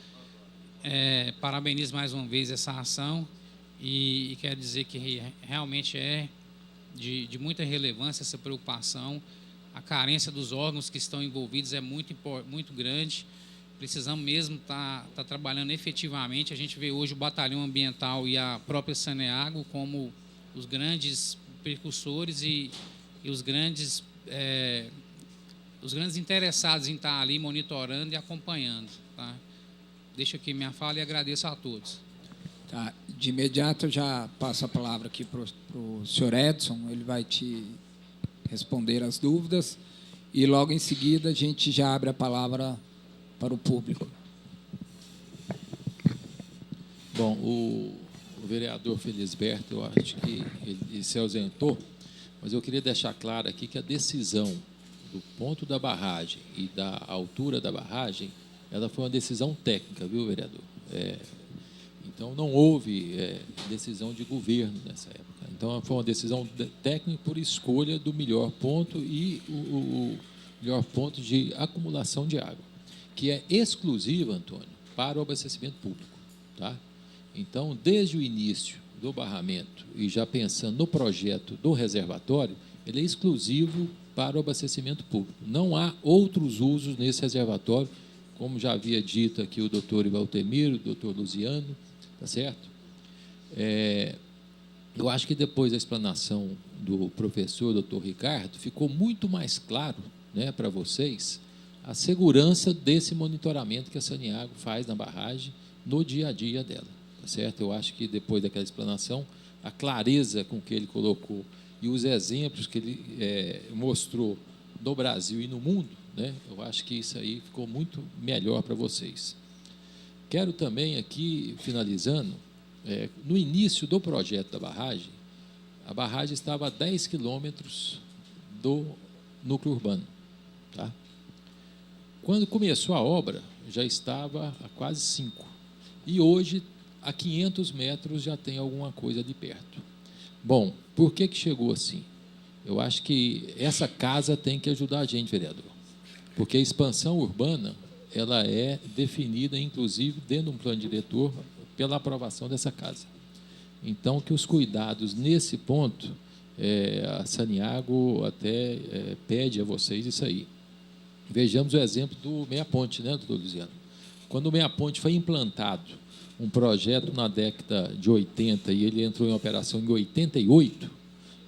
parabenizo mais uma vez essa ação e quero dizer que realmente é de muita relevância essa preocupação. A carência dos órgãos que estão envolvidos é muito grande. Precisamos mesmo estar trabalhando efetivamente. A gente vê hoje o Batalhão Ambiental e a própria Saneago como os grandes precursores e os grandes interessados em estar ali monitorando e acompanhando. Tá? Deixo aqui minha fala e agradeço a todos. Tá. De imediato, eu já passo a palavra aqui para o senhor Edson. Ele vai te responder as dúvidas e, logo em seguida, a gente já abre a palavra para o público. Bom, o vereador Felisberto, eu acho que ele se ausentou, mas eu queria deixar claro aqui que a decisão do ponto da barragem e da altura da barragem, ela foi uma decisão técnica, viu, vereador? Então, não houve decisão de governo nessa época. Então, foi uma decisão técnica por escolha do melhor ponto e o melhor ponto de acumulação de água, que é exclusiva, Antônio, para o abastecimento público. Tá? Então, desde o início do barramento e já pensando no projeto do reservatório, ele é exclusivo para o abastecimento público. Não há outros usos nesse reservatório, como já havia dito aqui o doutor Ivaltemiro, o doutor Luziano, tá certo? Eu acho que depois da explanação do professor, doutor Ricardo, ficou muito mais claro, né, para vocês a segurança desse monitoramento que a Saneago faz na barragem no dia a dia dela, tá certo? Eu acho que depois daquela explanação, a clareza com que ele colocou e os exemplos que ele mostrou no Brasil e no mundo, né, eu acho que isso aí ficou muito melhor para vocês. Quero também aqui, finalizando, no início do projeto da barragem, a barragem estava a 10 quilômetros do núcleo urbano. Tá? Quando começou a obra, já estava a quase 5. E hoje, a 500 metros, já tem alguma coisa ali perto. Bom, por que chegou assim? Eu acho que essa casa tem que ajudar a gente, vereador. Porque a expansão urbana, ela é definida, inclusive, dentro de um plano diretor, pela aprovação dessa casa. Então, que os cuidados nesse ponto, a Saneago até pede a vocês isso aí. Vejamos o exemplo do Meia Ponte, né, doutor Luziano? Quando o Meia Ponte foi implantado, um projeto na década de 80 e ele entrou em operação em 88,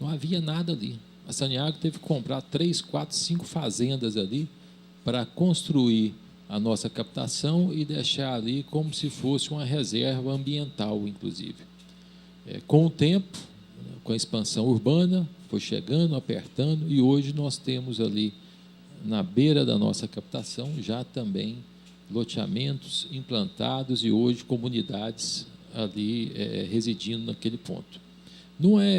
não havia nada ali. A Saneago teve que comprar 3, 4, 5 fazendas ali para construir a nossa captação e deixar ali como se fosse uma reserva ambiental, inclusive. Com o tempo, com a expansão urbana, foi chegando, apertando, e hoje nós temos ali, na beira da nossa captação, já também loteamentos implantados e hoje comunidades ali residindo naquele ponto.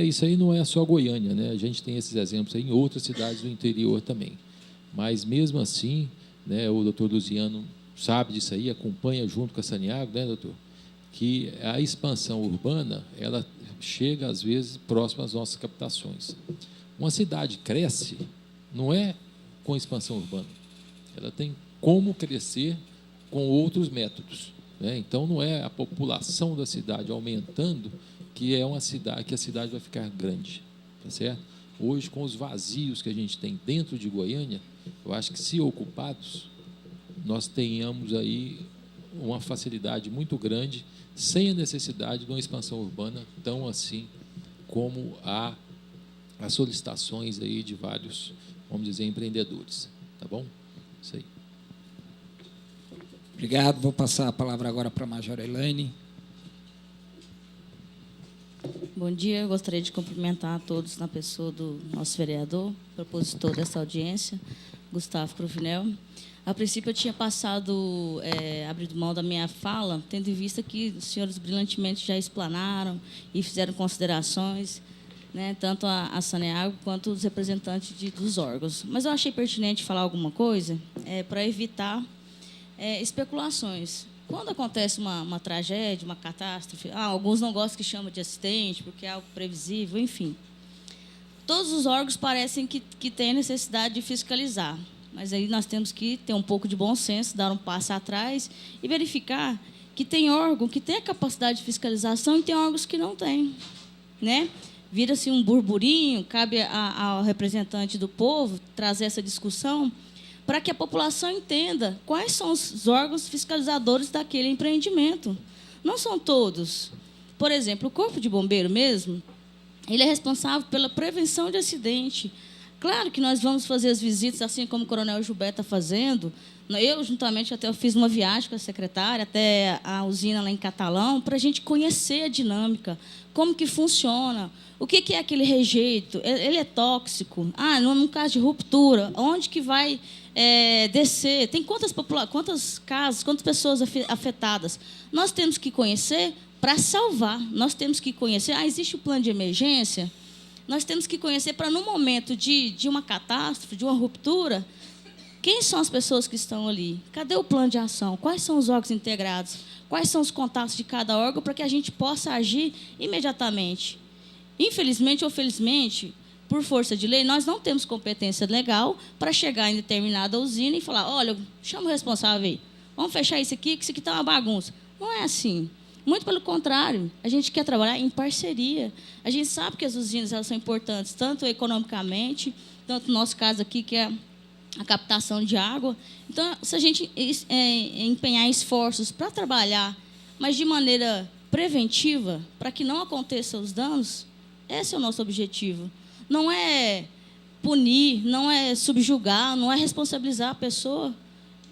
Isso aí não é só Goiânia, né? A gente tem esses exemplos aí em outras cidades do interior também. Mas, mesmo assim, né, o doutor Luziano sabe disso aí, acompanha junto com a Saneago, né, doutor? Que a expansão urbana, ela chega, às vezes, próximo às nossas captações. Uma cidade cresce, não é com expansão urbana, ela tem como crescer com outros métodos, né? Então, não é a população da cidade aumentando que a cidade vai ficar grande, tá certo? Hoje, com os vazios que a gente tem dentro de Goiânia, eu acho que, se ocupados, nós tenhamos aí uma facilidade muito grande, sem a necessidade de uma expansão urbana tão assim como as solicitações aí de vários, vamos dizer, empreendedores. Tá bom? Isso aí. Obrigado. Vou passar a palavra agora para a Major Elaine. Bom dia, eu gostaria de cumprimentar a todos na pessoa do nosso vereador, propositor dessa audiência, Gustavo Cruvinel. A princípio, eu tinha abrido mão da minha fala, tendo em vista que os senhores brilhantemente já explanaram e fizeram considerações, né, tanto a Saneago quanto os representantes dos órgãos. Mas eu achei pertinente falar alguma coisa para evitar especulações. Quando acontece uma tragédia, uma catástrofe, alguns não gostam que chama de acidente, porque é algo previsível, enfim. Todos os órgãos parecem que têm necessidade de fiscalizar. Mas aí nós temos que ter um pouco de bom senso, dar um passo atrás e verificar que tem órgão que tem a capacidade de fiscalização e tem órgãos que não têm, né? Vira-se um burburinho, cabe ao representante do povo trazer essa discussão para que a população entenda quais são os órgãos fiscalizadores daquele empreendimento. Não são todos. Por exemplo, o Corpo de Bombeiro mesmo, ele é responsável pela prevenção de acidente. Claro que nós vamos fazer as visitas, assim como o Coronel Gilberto está fazendo. Eu, juntamente, eu fiz uma viagem com a secretária até a usina lá em Catalão, para a gente conhecer a dinâmica, como que funciona, o que é aquele rejeito, ele é tóxico, num caso de ruptura, onde que vai descer, tem quantas casas, quantas pessoas afetadas. Nós temos que conhecer para salvar, nós temos que conhecer, existe o plano de emergência. Nós temos que conhecer para, no momento de uma catástrofe, de uma ruptura, quem são as pessoas que estão ali? Cadê o plano de ação? Quais são os órgãos integrados? Quais são os contatos de cada órgão para que a gente possa agir imediatamente? Infelizmente ou felizmente, por força de lei, nós não temos competência legal para chegar em determinada usina e falar, olha, chama o responsável aí, vamos fechar isso aqui, que isso aqui está uma bagunça. Não é assim. Muito pelo contrário, a gente quer trabalhar em parceria. A gente sabe que as usinas elas são importantes, tanto economicamente, tanto no nosso caso aqui, que é a captação de água. Então, se a gente empenhar esforços para trabalhar, mas de maneira preventiva, para que não aconteçam os danos, esse é o nosso objetivo. Não é punir, não é subjugar, não é responsabilizar a pessoa,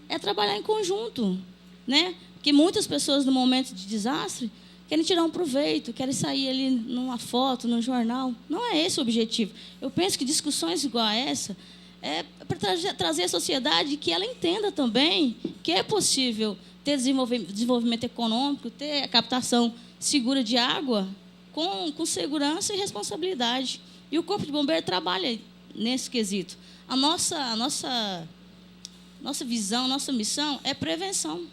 é trabalhar em conjunto, né? Que muitas pessoas, no momento de desastre, querem tirar um proveito, querem sair ali numa foto, num jornal. Não é esse o objetivo. Eu penso que discussões igual a essa é para trazer à sociedade que ela entenda também que é possível ter desenvolvimento econômico, ter a captação segura de água com segurança e responsabilidade. E o Corpo de Bombeiro trabalha nesse quesito. A nossa visão, nossa missão é prevenção.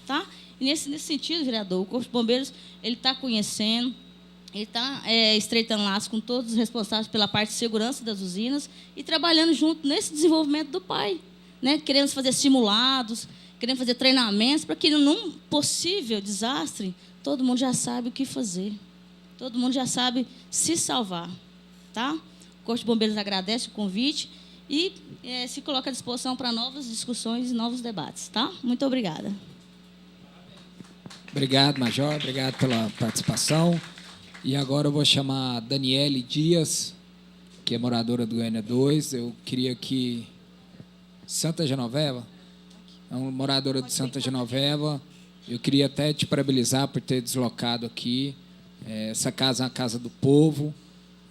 Tá? E nesse sentido, vereador, o Corpo de Bombeiros está conhecendo, ele está estreitando laços com todos os responsáveis pela parte de segurança das usinas e trabalhando junto nesse desenvolvimento do PAI. Né? Queremos fazer simulados, queremos fazer treinamentos para que, num possível desastre, todo mundo já sabe o que fazer. Todo mundo já sabe se salvar. Tá? O Corpo de Bombeiros agradece o convite e se coloca à disposição para novas discussões e novos debates. Tá? Muito obrigada. Obrigado, Major. Obrigado pela participação. E agora eu vou chamar a Daniele Dias, que é moradora do Goiânia 2. Eu queria que... Santa Genoveva? É uma moradora de Santa Genoveva. Eu queria até te parabenizar por ter deslocado aqui. Essa casa é uma casa do povo.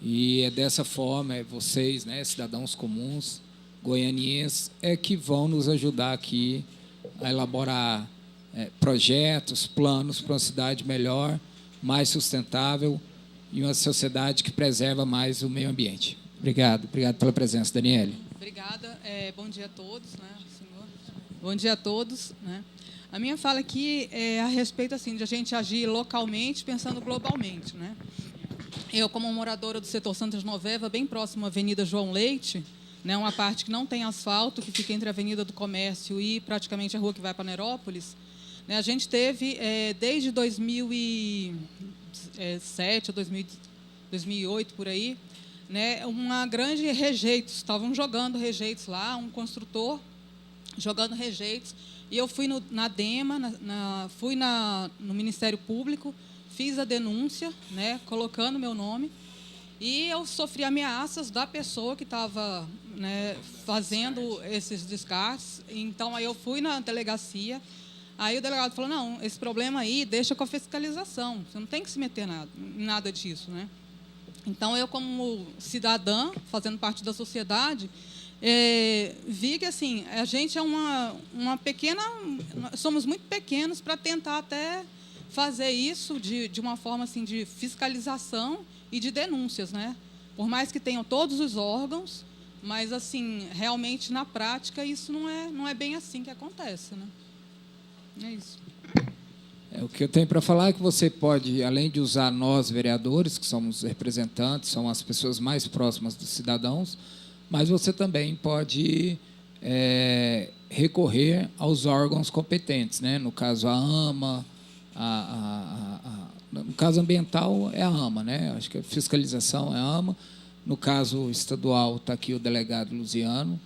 E é dessa forma, vocês, né, cidadãos comuns, goianienses, que vão nos ajudar aqui a elaborar projetos, planos para uma cidade melhor, mais sustentável e uma sociedade que preserva mais o meio ambiente. Obrigado pela presença, Daniele. Obrigada. Bom dia a todos, né, senhor? Bom dia a todos, né? A minha fala aqui é a respeito assim de a gente agir localmente, pensando globalmente, né? Eu, como moradora do setor Santa Genoveva, bem próximo à Avenida João Leite, né, uma parte que não tem asfalto, que fica entre a Avenida do Comércio e praticamente a rua que vai para Nerópolis. A gente teve, desde 2007 ou 2008, por aí, né, uma grande rejeitos. Estavam jogando rejeitos lá, um construtor jogando rejeitos. E eu fui na DEMA, fui no Ministério Público, fiz a denúncia, né, colocando meu nome. E eu sofri ameaças da pessoa que estava, né, fazendo esses descartes. Então, aí eu fui na delegacia. Aí o delegado falou, não, esse problema aí deixa com a fiscalização, você não tem que se meter em nada disso, né? Então, eu, como cidadã, fazendo parte da sociedade, vi que assim a gente é uma pequena, somos muito pequenos para tentar até fazer isso de uma forma assim de fiscalização e de denúncias, né? Por mais que tenham todos os órgãos, mas assim realmente na prática isso não é bem assim que acontece, né? É isso. O que eu tenho para falar é que você pode, além de usar nós, vereadores, que somos representantes, são as pessoas mais próximas dos cidadãos, mas você também pode recorrer aos órgãos competentes, né? No caso, a AMA, no caso ambiental, é a AMA, né? Acho que a fiscalização é a AMA. No caso estadual, está aqui o delegado Luziano,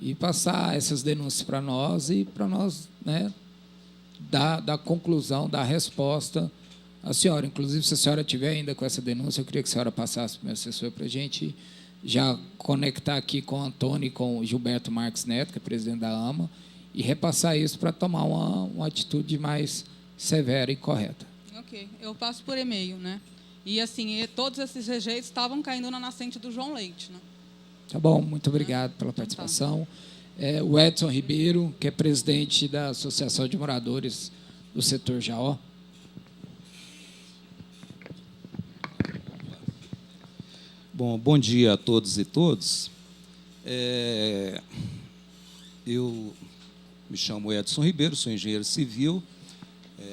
e passar essas denúncias para nós e para nós, né, dar conclusão, dar resposta à senhora. Inclusive, se a senhora tiver ainda com essa denúncia, eu queria que a senhora passasse para o meu assessor para a gente já conectar aqui com o Antônio e com o Gilberto Marques Neto, que é presidente da AMA, e repassar isso para tomar uma atitude mais severa e correta. Ok, eu passo por e-mail, né? E assim, todos esses rejeitos estavam caindo na nascente do João Leite, né? Tá bom, muito obrigado pela participação. O Edson Ribeiro, que é presidente da Associação de Moradores do Setor Jaó. Bom dia a todos e todas. Eu me chamo Edson Ribeiro, sou engenheiro civil,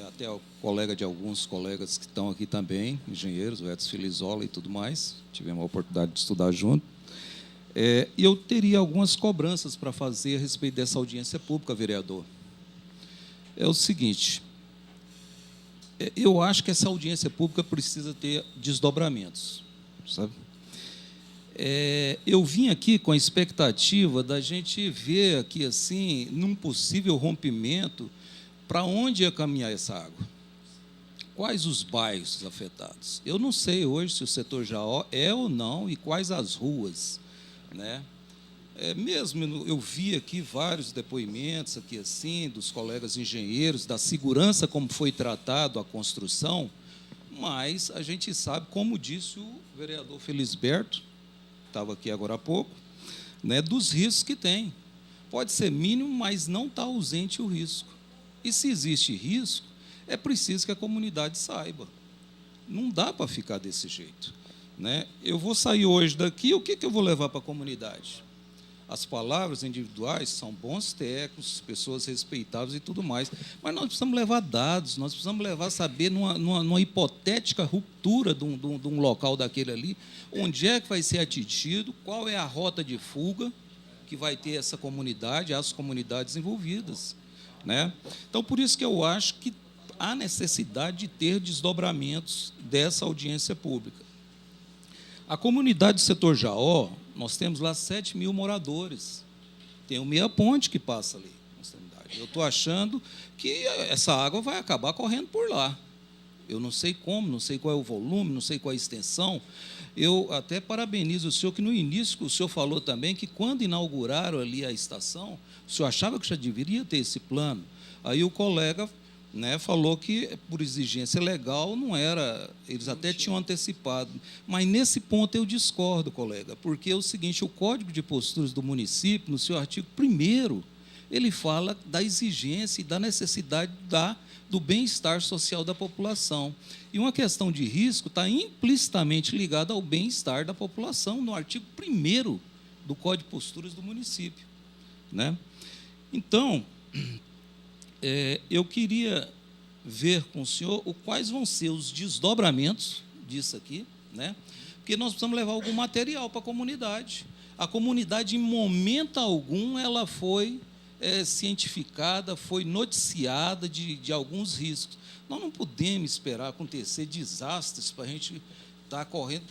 até o colega de alguns colegas que estão aqui também, engenheiros, o Edson Filizola e tudo mais, tivemos a oportunidade de estudar junto. E eu teria algumas cobranças para fazer a respeito dessa audiência pública, vereador. É o seguinte, eu acho que essa audiência pública precisa ter desdobramentos, sabe? Eu vim aqui com a expectativa da gente ver aqui, assim, num possível rompimento, para onde ia caminhar essa água. Quais os bairros afetados? Eu não sei hoje se o setor Jaó é ou não e quais as ruas, né? Mesmo eu vi aqui vários depoimentos aqui assim dos colegas engenheiros da segurança como foi tratado a construção, mas a gente sabe, como disse o vereador Felisberto, estava aqui agora há pouco, né, dos riscos que tem. Pode ser mínimo, mas não está ausente o risco. E se existe risco, é preciso que a comunidade saiba. Não dá para ficar desse jeito, né? Eu vou sair hoje daqui, o que eu vou levar para a comunidade? As palavras individuais são bons técnicos, pessoas respeitáveis e tudo mais, mas nós precisamos levar dados, nós precisamos levar saber numa hipotética ruptura de um local daquele ali, onde é que vai ser atingido, qual é a rota de fuga que vai ter essa comunidade, as comunidades envolvidas, né? Então, por isso que eu acho que há necessidade de ter desdobramentos dessa audiência pública. A comunidade do setor Jaó, nós temos lá 7 mil moradores. Tem o Meia Ponte que passa ali. Eu estou achando que essa água vai acabar correndo por lá. Eu não sei como, não sei qual é o volume, não sei qual é a extensão. Eu até parabenizo o senhor, que no início o senhor falou também que quando inauguraram ali a estação, o senhor achava que já deveria ter esse plano. Aí o colega, né, falou que, por exigência legal, não era, eles até tinham antecipado. Mas, nesse ponto, eu discordo, colega, porque é o seguinte, o Código de Posturas do município, no seu artigo 1º, ele fala da exigência e da necessidade do bem-estar social da população. E uma questão de risco está implicitamente ligada ao bem-estar da população, no artigo 1º do Código de Posturas do município, né? Então, eu queria ver com o senhor quais vão ser os desdobramentos disso aqui, né? Porque nós precisamos levar algum material para a comunidade. A comunidade, em momento algum, ela foi cientificada, foi noticiada de alguns riscos. Nós não podemos esperar acontecer desastres para a gente estar correndo.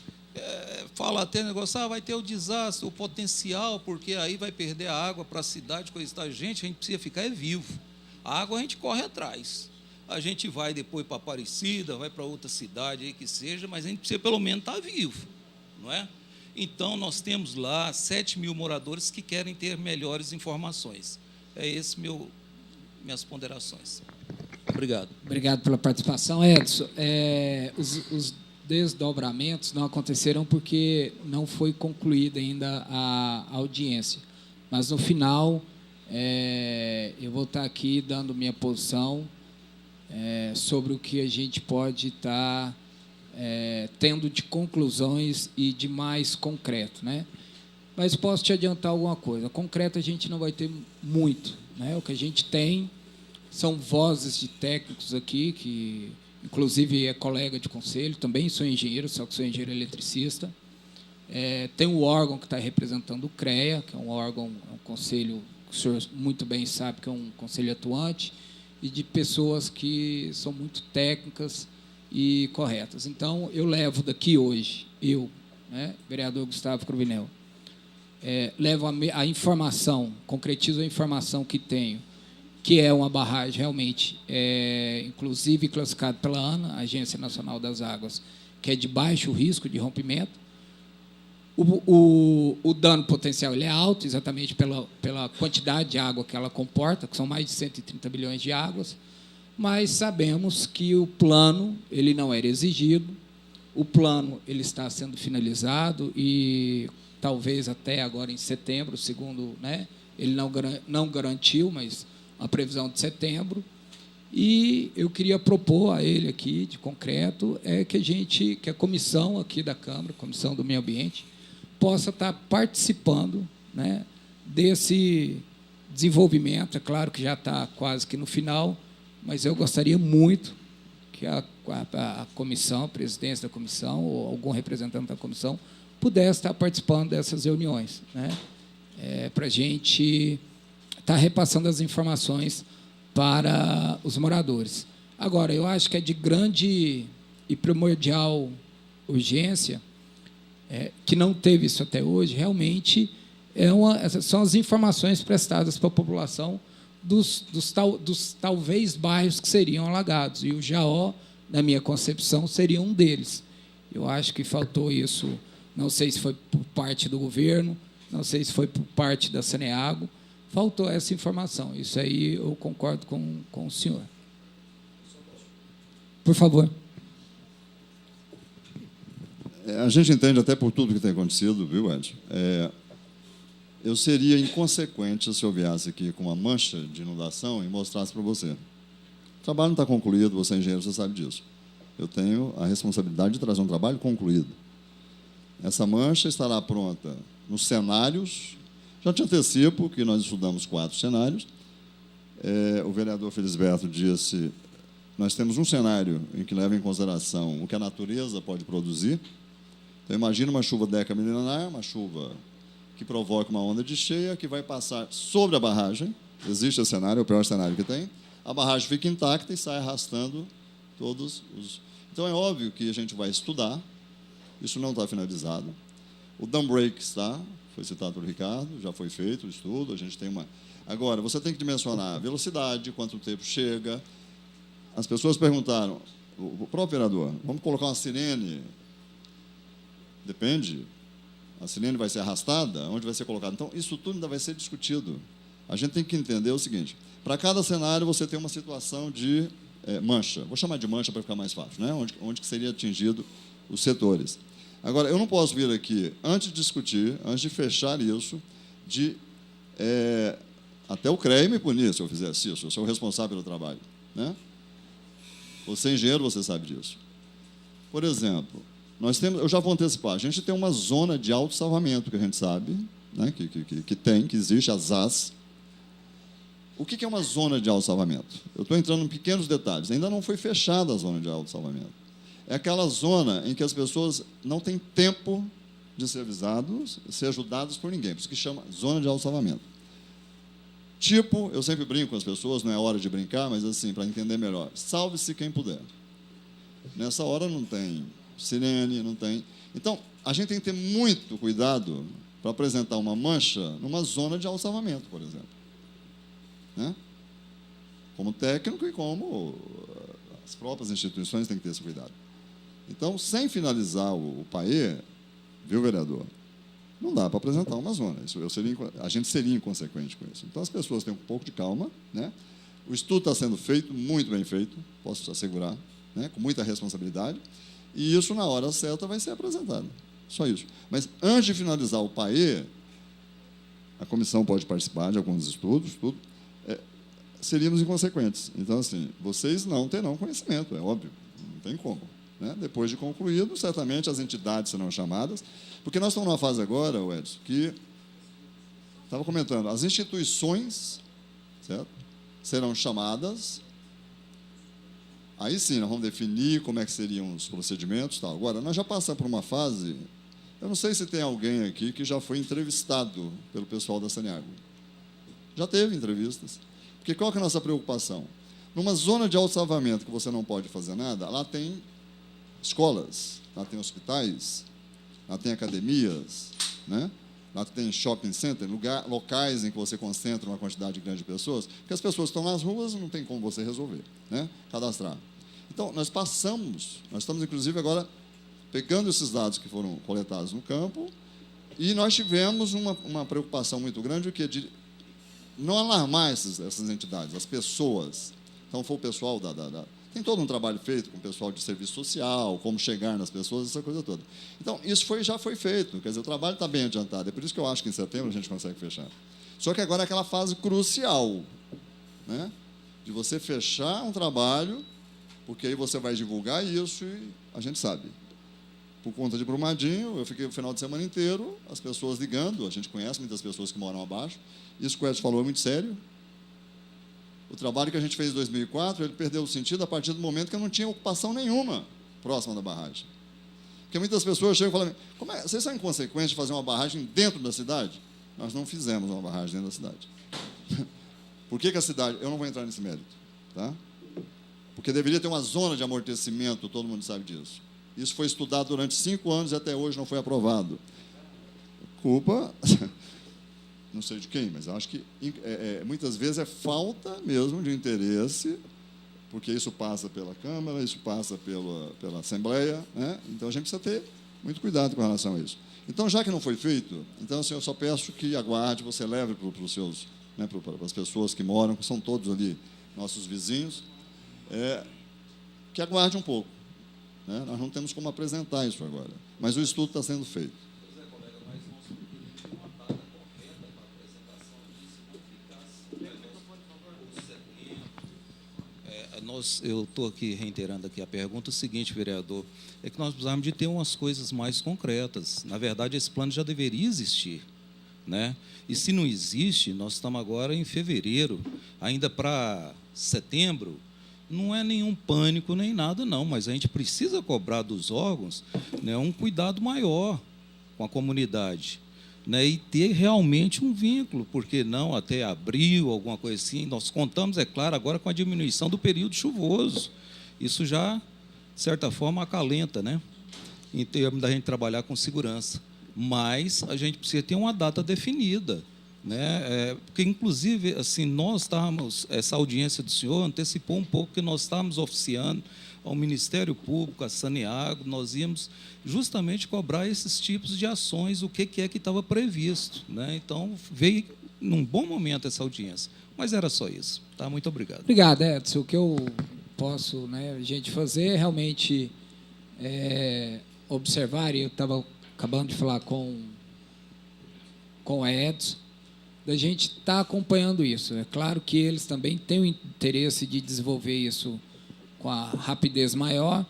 Fala até negócio, vai ter o desastre, o potencial, porque aí vai perder a água para a cidade, coisa e tal. Gente, a gente precisa ficar vivo. A água a gente corre atrás. A gente vai depois para Aparecida, vai para outra cidade aí que seja, mas a gente precisa pelo menos estar vivo, não é? Então, nós temos lá 7 mil moradores que querem ter melhores informações. É esse minhas ponderações. Obrigado. Obrigado pela participação, Edson. Os desdobramentos não aconteceram porque não foi concluída ainda a audiência. Mas, no final, eu vou estar aqui dando minha posição sobre o que a gente pode estar tendo de conclusões e de mais concreto, né? Mas posso te adiantar alguma coisa. Concreto a gente não vai ter muito, né? O que a gente tem são vozes de técnicos aqui, que inclusive é colega de conselho, também sou engenheiro, só que sou engenheiro eletricista. Tem um órgão que está representando o CREA, que é um órgão, um conselho que o senhor muito bem sabe que é um conselho atuante, e de pessoas que são muito técnicas e corretas. Então, eu levo daqui hoje, né, vereador Gustavo Cruvinel, levo a informação, concretizo a informação que tenho, que é uma barragem realmente, inclusive classificada pela ANA, Agência Nacional das Águas, que é de baixo risco de rompimento. O dano potencial ele é alto, exatamente pela quantidade de água que ela comporta, que são mais de 130 bilhões de águas, mas sabemos que o plano ele não era exigido, o plano ele está sendo finalizado e talvez até agora em setembro, segundo, né, ele não garantiu, mas a previsão de setembro. E eu queria propor a ele aqui, de concreto, que a comissão aqui da Câmara, a Comissão do Meio Ambiente, possa estar participando, né, desse desenvolvimento. É claro que já está quase que no final, mas eu gostaria muito que a comissão, a presidência da comissão, ou algum representante da comissão, pudesse estar participando dessas reuniões, né, para a gente estar repassando as informações para os moradores. Agora, eu acho que é de grande e primordial urgência, que não teve isso até hoje, realmente são as informações prestadas para a população dos talvez bairros que seriam alagados. E o Jaó, na minha concepção, seria um deles. Eu acho que faltou isso, não sei se foi por parte do governo, não sei se foi por parte da Saneago, faltou essa informação. Isso aí eu concordo com o senhor. Por favor. A gente entende até por tudo que tem acontecido, viu, Ed? Eu seria inconsequente se eu viesse aqui com uma mancha de inundação e mostrasse para você. O trabalho não está concluído, você é engenheiro, você sabe disso. Eu tenho a responsabilidade de trazer um trabalho concluído. Essa mancha estará pronta nos cenários. Já te antecipo que nós estudamos 4 cenários. O vereador Felisberto disse, nós temos um cenário em que leva em consideração o que a natureza pode produzir. Então, imagina uma chuva decamilenar, uma chuva que provoca uma onda de cheia, que vai passar sobre a barragem. Existe esse cenário, é o pior cenário que tem. A barragem fica intacta e sai arrastando todos os... Então, é óbvio que a gente vai estudar. Isso não está finalizado. O dam break está, foi citado pelo Ricardo, já foi feito o estudo, a gente tem uma... Agora, você tem que dimensionar a velocidade, quanto tempo chega. As pessoas perguntaram, o próprio vereador, vamos colocar uma sirene... Depende. A sirene vai ser arrastada? Onde vai ser colocada? Então, isso tudo ainda vai ser discutido. A gente tem que entender o seguinte, para cada cenário você tem uma situação de mancha. Vou chamar de mancha para ficar mais fácil, né? Onde que seria atingido os setores. Agora, eu não posso vir aqui, antes de discutir, antes de fechar isso, até o CREA me punir se eu fizesse isso. Eu sou o responsável pelo trabalho, né? Você é engenheiro, você sabe disso. Por exemplo... eu já vou antecipar, a gente tem uma zona de autossalvamento, que a gente sabe, né, que existe, a ZAS. O que é uma zona de autossalvamento? Eu estou entrando em pequenos detalhes, ainda não foi fechada a zona de autossalvamento. É aquela zona em que as pessoas não têm tempo de ser avisados, ser ajudados por ninguém, por isso que chama zona de autossalvamento. Tipo, eu sempre brinco com as pessoas, não é hora de brincar, mas assim, para entender melhor, salve-se quem puder. Nessa hora não tem... sirene, não tem. Então, a gente tem que ter muito cuidado para apresentar uma mancha numa zona de autossalvamento, por exemplo. Né? Como técnico e como as próprias instituições têm que ter esse cuidado. Então, sem finalizar o PAE, viu, vereador, não dá para apresentar uma zona. A gente seria inconsequente com isso. Então, as pessoas têm um pouco de calma, né? O estudo está sendo feito, muito bem feito, posso te assegurar, né? Com muita responsabilidade. E isso, na hora certa, vai ser apresentado. Só isso. Mas, antes de finalizar o PAE, a comissão pode participar de alguns estudos, tudo, seríamos inconsequentes. Então, assim, vocês não terão conhecimento, é óbvio, não tem como. Né? Depois de concluído, certamente as entidades serão chamadas, porque nós estamos numa fase agora, Edson, que estava comentando, as instituições, certo, serão chamadas, aí sim, nós vamos definir como é que seriam os procedimentos. Tal. Agora, nós já passamos por uma fase, eu não sei se tem alguém aqui que já foi entrevistado pelo pessoal da Saneago. Já teve entrevistas. Porque qual que é a nossa preocupação? Numa zona de alto-salvamento que você não pode fazer nada, lá tem escolas, lá tem hospitais, lá tem academias, né? Lá tem shopping center, locais em que você concentra uma quantidade grande de pessoas, porque as pessoas estão nas ruas, não tem como você resolver, né? Cadastrar. Então, nós estamos, inclusive, agora pegando esses dados que foram coletados no campo, e nós tivemos uma preocupação muito grande, o que de não alarmar essas entidades, as pessoas. Então, foi o pessoal tem todo um trabalho feito com o pessoal de serviço social, como chegar nas pessoas, essa coisa toda. Então, isso já foi feito, quer dizer, o trabalho está bem adiantado. É por isso que eu acho que em setembro a gente consegue fechar. Só que agora é aquela fase crucial, né? De você fechar um trabalho, porque aí você vai divulgar isso e a gente sabe. Por conta de Brumadinho, eu fiquei o final de semana inteiro, as pessoas ligando, a gente conhece muitas pessoas que moram abaixo. Isso que o Edson falou é muito sério. O trabalho que a gente fez em 2004, ele perdeu o sentido a partir do momento que eu não tinha ocupação nenhuma próxima da barragem. Porque muitas pessoas chegam e falam, vocês são inconsequentes de fazer uma barragem dentro da cidade? Nós não fizemos uma barragem dentro da cidade. Por que a cidade... Eu não vou entrar nesse mérito, tá? Porque deveria ter uma zona de amortecimento, todo mundo sabe disso. Isso foi estudado durante 5 anos e até hoje não foi aprovado. Culpa... não sei de quem, mas acho que muitas vezes é falta mesmo de interesse, porque isso passa pela Câmara, isso passa pela Assembleia, né? Então a gente precisa ter muito cuidado com relação a isso. Então, já que não foi feito, então assim, eu só peço que aguarde, você leve para os seus, né, para as pessoas que moram, que são todos ali nossos vizinhos, que aguarde um pouco. Né? Nós não temos como apresentar isso agora, mas o estudo está sendo feito. Eu estou aqui reiterando aqui a pergunta, o seguinte, vereador, é que nós precisamos de ter umas coisas mais concretas. Na verdade, esse plano já deveria existir, né? E se não existe, nós estamos agora em fevereiro, ainda para setembro, não é nenhum pânico nem nada, não, mas a gente precisa cobrar dos órgãos, né, um cuidado maior com a comunidade, né, e ter realmente um vínculo, porque não até abril, alguma coisa assim. Nós contamos, é claro, agora com a diminuição do período chuvoso. Isso já, de certa forma, acalenta, né, em termos da gente trabalhar com segurança. Mas a gente precisa ter uma data definida, né, porque, inclusive, assim, nós estávamos, essa audiência do senhor antecipou um pouco que nós estávamos oficiando ao Ministério Público, à Saneago, nós íamos justamente cobrar esses tipos de ações, o que é que estava previsto, né? Então, veio num bom momento essa audiência, mas era só isso. Tá? Muito obrigado. Obrigado, Edson. O que eu posso, né, a gente fazer é realmente observar, e eu estava acabando de falar com o Edson, da gente estar acompanhando isso. É claro que eles também têm o interesse de desenvolver isso com a rapidez maior,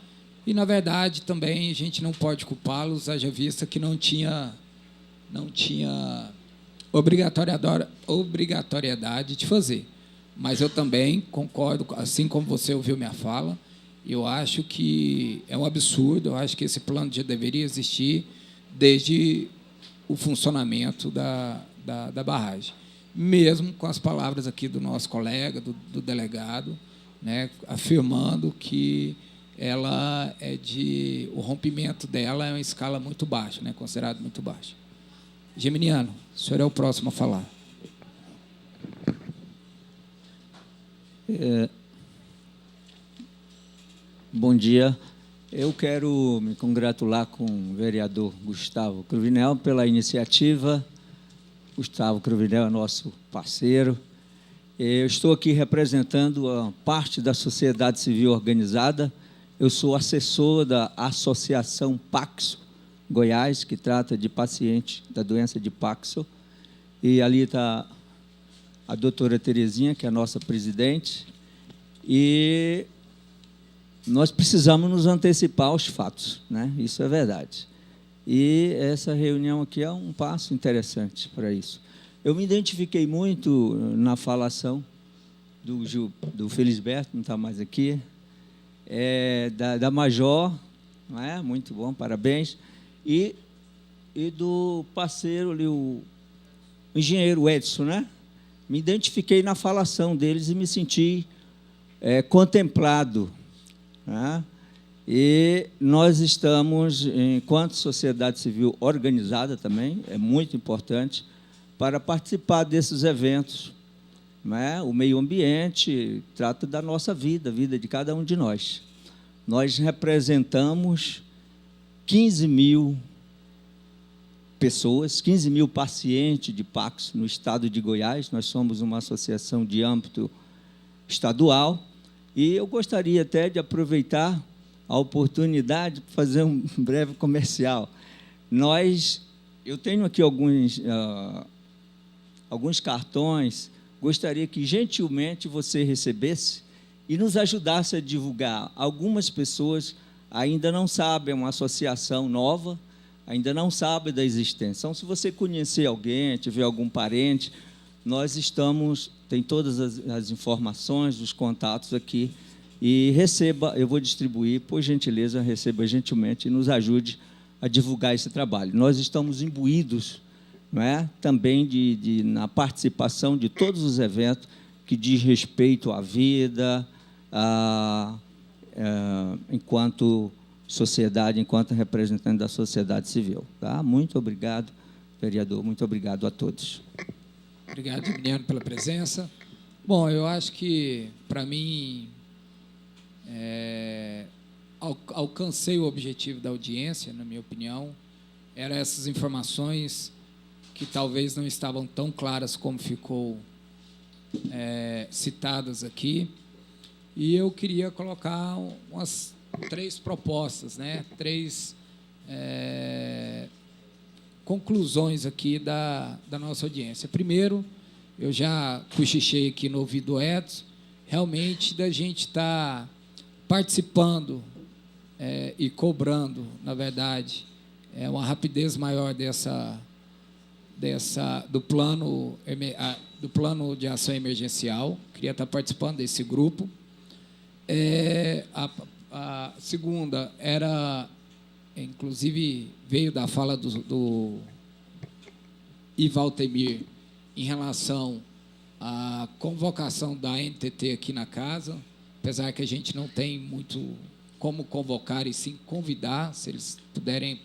e, na verdade, também a gente não pode culpá-los, haja vista que não tinha obrigatoriedade de fazer. Mas eu também concordo, assim como você ouviu minha fala, eu acho que é um absurdo, eu acho que esse plano já deveria existir desde o funcionamento da barragem. Mesmo com as palavras aqui do nosso colega, do delegado, né, afirmando que o rompimento dela é uma escala muito baixa, né, considerado muito baixa. Geminiano, o senhor é o próximo a falar. Bom dia. Eu quero me congratular com o vereador Gustavo Cruvinel pela iniciativa. Gustavo Cruvinel é nosso parceiro. Eu estou aqui representando a parte da sociedade civil organizada. Eu sou assessor da Associação Paxo Goiás, que trata de pacientes da doença de Paxo. e ali está a doutora Terezinha, que é a nossa presidente, e nós precisamos nos antecipar aos fatos, né? Isso é verdade. E essa reunião aqui é um passo interessante para isso. Eu me identifiquei muito na falação do Felisberto, não está mais aqui, da Major, não é? Muito bom, parabéns, e do parceiro ali, o engenheiro Edson, né? Me identifiquei na falação deles e me senti contemplado, né? E nós estamos, enquanto sociedade civil organizada também, é muito importante, para participar desses eventos, né? O meio ambiente trata da nossa vida, a vida de cada um de nós. Nós representamos 15 mil pessoas, 15 mil pacientes de Paxo no estado de Goiás. Nós somos uma associação de âmbito estadual e eu gostaria até de aproveitar a oportunidade para fazer um breve comercial. Eu tenho aqui alguns cartões, gostaria que gentilmente você recebesse e nos ajudasse a divulgar. Algumas pessoas ainda não sabem, é uma associação nova, ainda não sabem da existência. Então, se você conhecer alguém, tiver algum parente, nós tem todas as informações, os contatos aqui, e receba, eu vou distribuir, por gentileza, receba gentilmente e nos ajude a divulgar esse trabalho. Nós estamos imbuídos, não é, também na participação de todos os eventos que diz respeito à vida, enquanto sociedade, enquanto representante da sociedade civil. Tá? Muito obrigado, vereador, muito obrigado a todos. Obrigado, Emiliano, pela presença. Bom, eu acho que, para mim, alcancei o objetivo da audiência, na minha opinião. Eram essas informações que talvez não estavam tão claras como ficou citadas aqui. E eu queria colocar umas 3 propostas, né? 3 conclusões aqui da nossa audiência. Primeiro, eu já cochichei aqui no ouvido do Edson, realmente da gente estar participando e cobrando, na verdade, uma rapidez maior do plano de ação emergencial. Queria estar participando desse grupo. A segunda inclusive, veio da fala do Ivaltemir em relação à convocação da NTT aqui na casa, apesar que a gente não tem muito como convocar e sim convidar, se eles puderem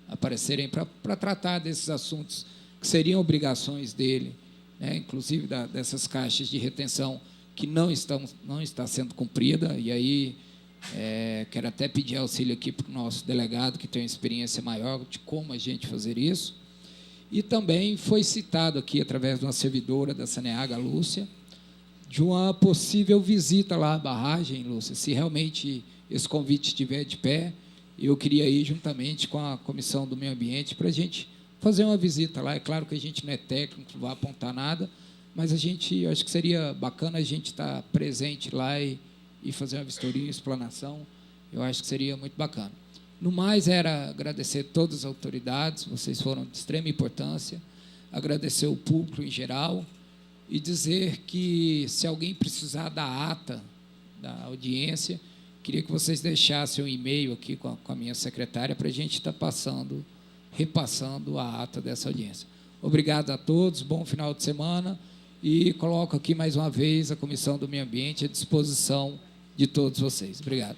aparecerem para tratar desses assuntos que seriam obrigações dele, né, inclusive dessas caixas de retenção que não está sendo cumprida, e aí quero até pedir auxílio aqui para o nosso delegado, que tem uma experiência maior de como a gente fazer isso. E também foi citado aqui, através de uma servidora da Saneaga, Lúcia, de uma possível visita lá à barragem, Lúcia, se realmente esse convite estiver de pé, eu queria ir juntamente com a Comissão do Meio Ambiente para a gente fazer uma visita lá. É claro que a gente não é técnico, não vai apontar nada, mas eu acho que seria bacana a gente estar presente lá e fazer uma vistoria, explanação. Eu acho que seria muito bacana. No mais, era agradecer todas as autoridades, vocês foram de extrema importância, agradecer o público em geral e dizer que, se alguém precisar da ata da audiência, queria que vocês deixassem um e-mail aqui com a minha secretária para a gente estar repassando a ata dessa audiência. Obrigado a todos, bom final de semana, e coloco aqui mais uma vez a Comissão do Meio Ambiente à disposição de todos vocês. Obrigado.